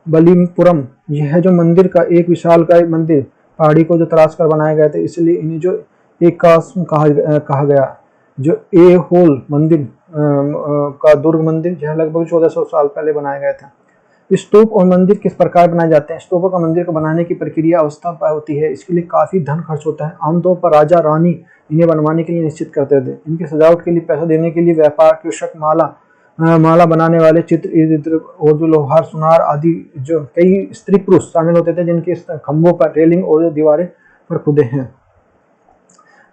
महाबलीपुरम, यह जो मंदिर का एक विशालकाय मंदिर पहाड़ी को जो तराश कर बनाया गया था, इसलिए इन्हें जो एकास्म कहा गया। जो ए होल मंदिर का दुर्ग मंदिर, यह लगभग 1400 साल पहले बनाया गया था। स्तूप और मंदिर किस प्रकार बनाए जाते हैं? स्तूपों का मंदिर को बनाने की प्रक्रिया अवस्था पर होती है। इसके लिए काफी धन खर्च होता है। आमतौर पर राजा रानी इन्हें बनवाने के लिए निश्चित करते थे। इनकी सजावट के लिए पैसा देने के लिए व्यापार, कृषक, माला बनाने वाले, चित्र और जो लोहार, सुनार आदि जो कई स्त्री पुरुष शामिल होते थे, जिनके खंभों पर रेलिंग और जो दीवारें पर खुदे हैं।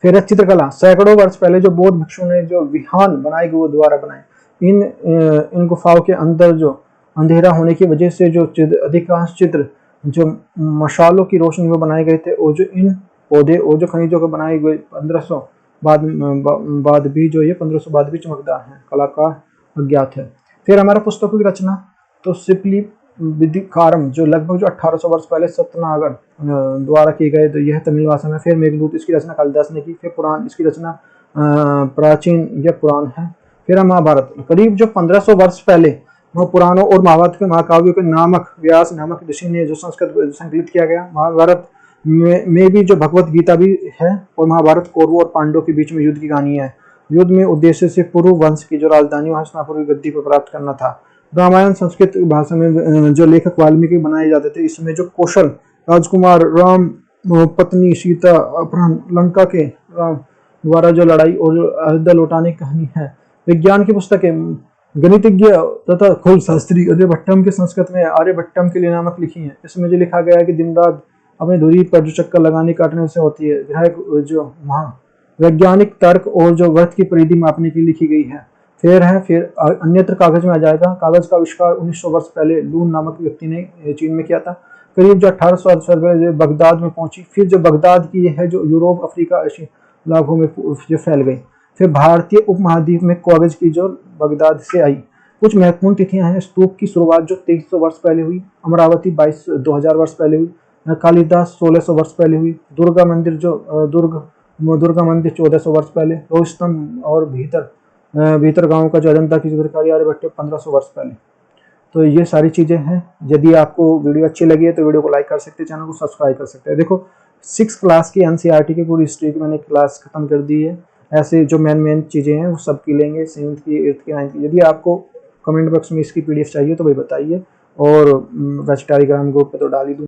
फिर चित्रकला, सैकड़ों वर्ष पहले जो बौद्ध भिक्षुओं ने जो विहान बनाए गए वो द्वारा बनाए। इन गुफाओं के अंदर जो अंधेरा होने की वजह से जो अधिकांश चित्र जो मशालों की रोशनी में बनाए गए थे, और जो इन पौधे और जो खनिजों के बनाए गए 1500 बाद भी जो ये 1500 बाद भी चमकदार है, कलाकार अज्ञात है। फिर हमारा पुस्तकों की रचना, तो सिपली विधिकारम जो लगभग जो 1800 वर्ष पहले सत्यनागर द्वारा किए गए, तो यह तमिल भाषा में। फिर मेघदूत, इसकी रचना कालिदास ने की। फिर पुराण, इसकी रचना प्राचीन या पुराण है। फिर महाभारत, करीब जो 1500 वर्ष पहले वो पुराणों और महाभारत के महाकाव्यों के नामक व्यास नामक ऋषि ने जो संस्कृत संकलित किया गया। महाभारत में भी जो भगवत गीता भी है, और महाभारत कौरवों और पांडवों के बीच में युद्ध की कहानी है। युद्ध में उद्देश्य से पुरु वंश की जो राजधानी हस्तिनापुर की गद्दी पर प्राप्त करना था। रामायण संस्कृत भाषा में जो लेखक वाल्मीकि बनाए जाते थे, इसमें जो कौशल राजकुमार राम पत्नी सीता अपहरण, लंका के राम द्वारा जो लड़ाई और अयोध्या लौटाने की कहानी है। विज्ञान की पुस्तकें, गणितज्ञ तथा खगोलशास्त्री आर्यभट्टम के संस्कृत में आर्यभट्टम के लिए नामक लिखी हैं। इसमें जो लिखा गया है कि दिन रात अपनी धुरी पर जो चक्कर लगाने काटने से होती है, ग्रह जो वैज्ञानिक तर्क और जो वर्त की परिधि मापने की लिखी गई है। फिर अन्यत्र कागज में आ जाएगा। कागज का आविष्कार 1900 वर्ष पहले लून नामक व्यक्ति ने चीन में किया था। करीब जो 1800 वर्ष पहले बगदाद में पहुंची। फिर जो बगदाद की है जो यूरोप, अफ्रीका, एशिया इलाकों में जो फैल गई। फिर भारतीय उपमहाद्वीप में कागज की जो बगदाद से आई। कुछ महत्वपूर्ण तिथियां हैं। स्तूप की शुरुआत जो 2300 वर्ष पहले हुई। अमरावती 2000 वर्ष पहले हुई। कालिदास 1600 वर्ष पहले हुई। दुर्गा मंदिर जो दुर्गा मंदिर 1400 वर्ष पहले। रोस्तम और भीतर गांव का जो अजंता की चित्रकारी आर्यभट्ट 1500 वर्ष पहले। तो ये सारी चीजें हैं। यदि आपको वीडियो अच्छी लगी है तो वीडियो को लाइक कर सकते हैं, चैनल को सब्सक्राइब कर सकते हैं। देखो 6 क्लास की एनसीईआरटी की पूरी हिस्ट्री की मैंने क्लास खत्म कर दी है। ऐसे जो मेन चीजें हैं वो सब की लेंगे, 7th की, 8th की, 9th की। यदि आपको कमेंट बॉक्स में इसकी पीडीएफ चाहिए तो भाई बताइए, और वैसे टेलीग्राम ग्रुप पे तो डाल ही दूँ।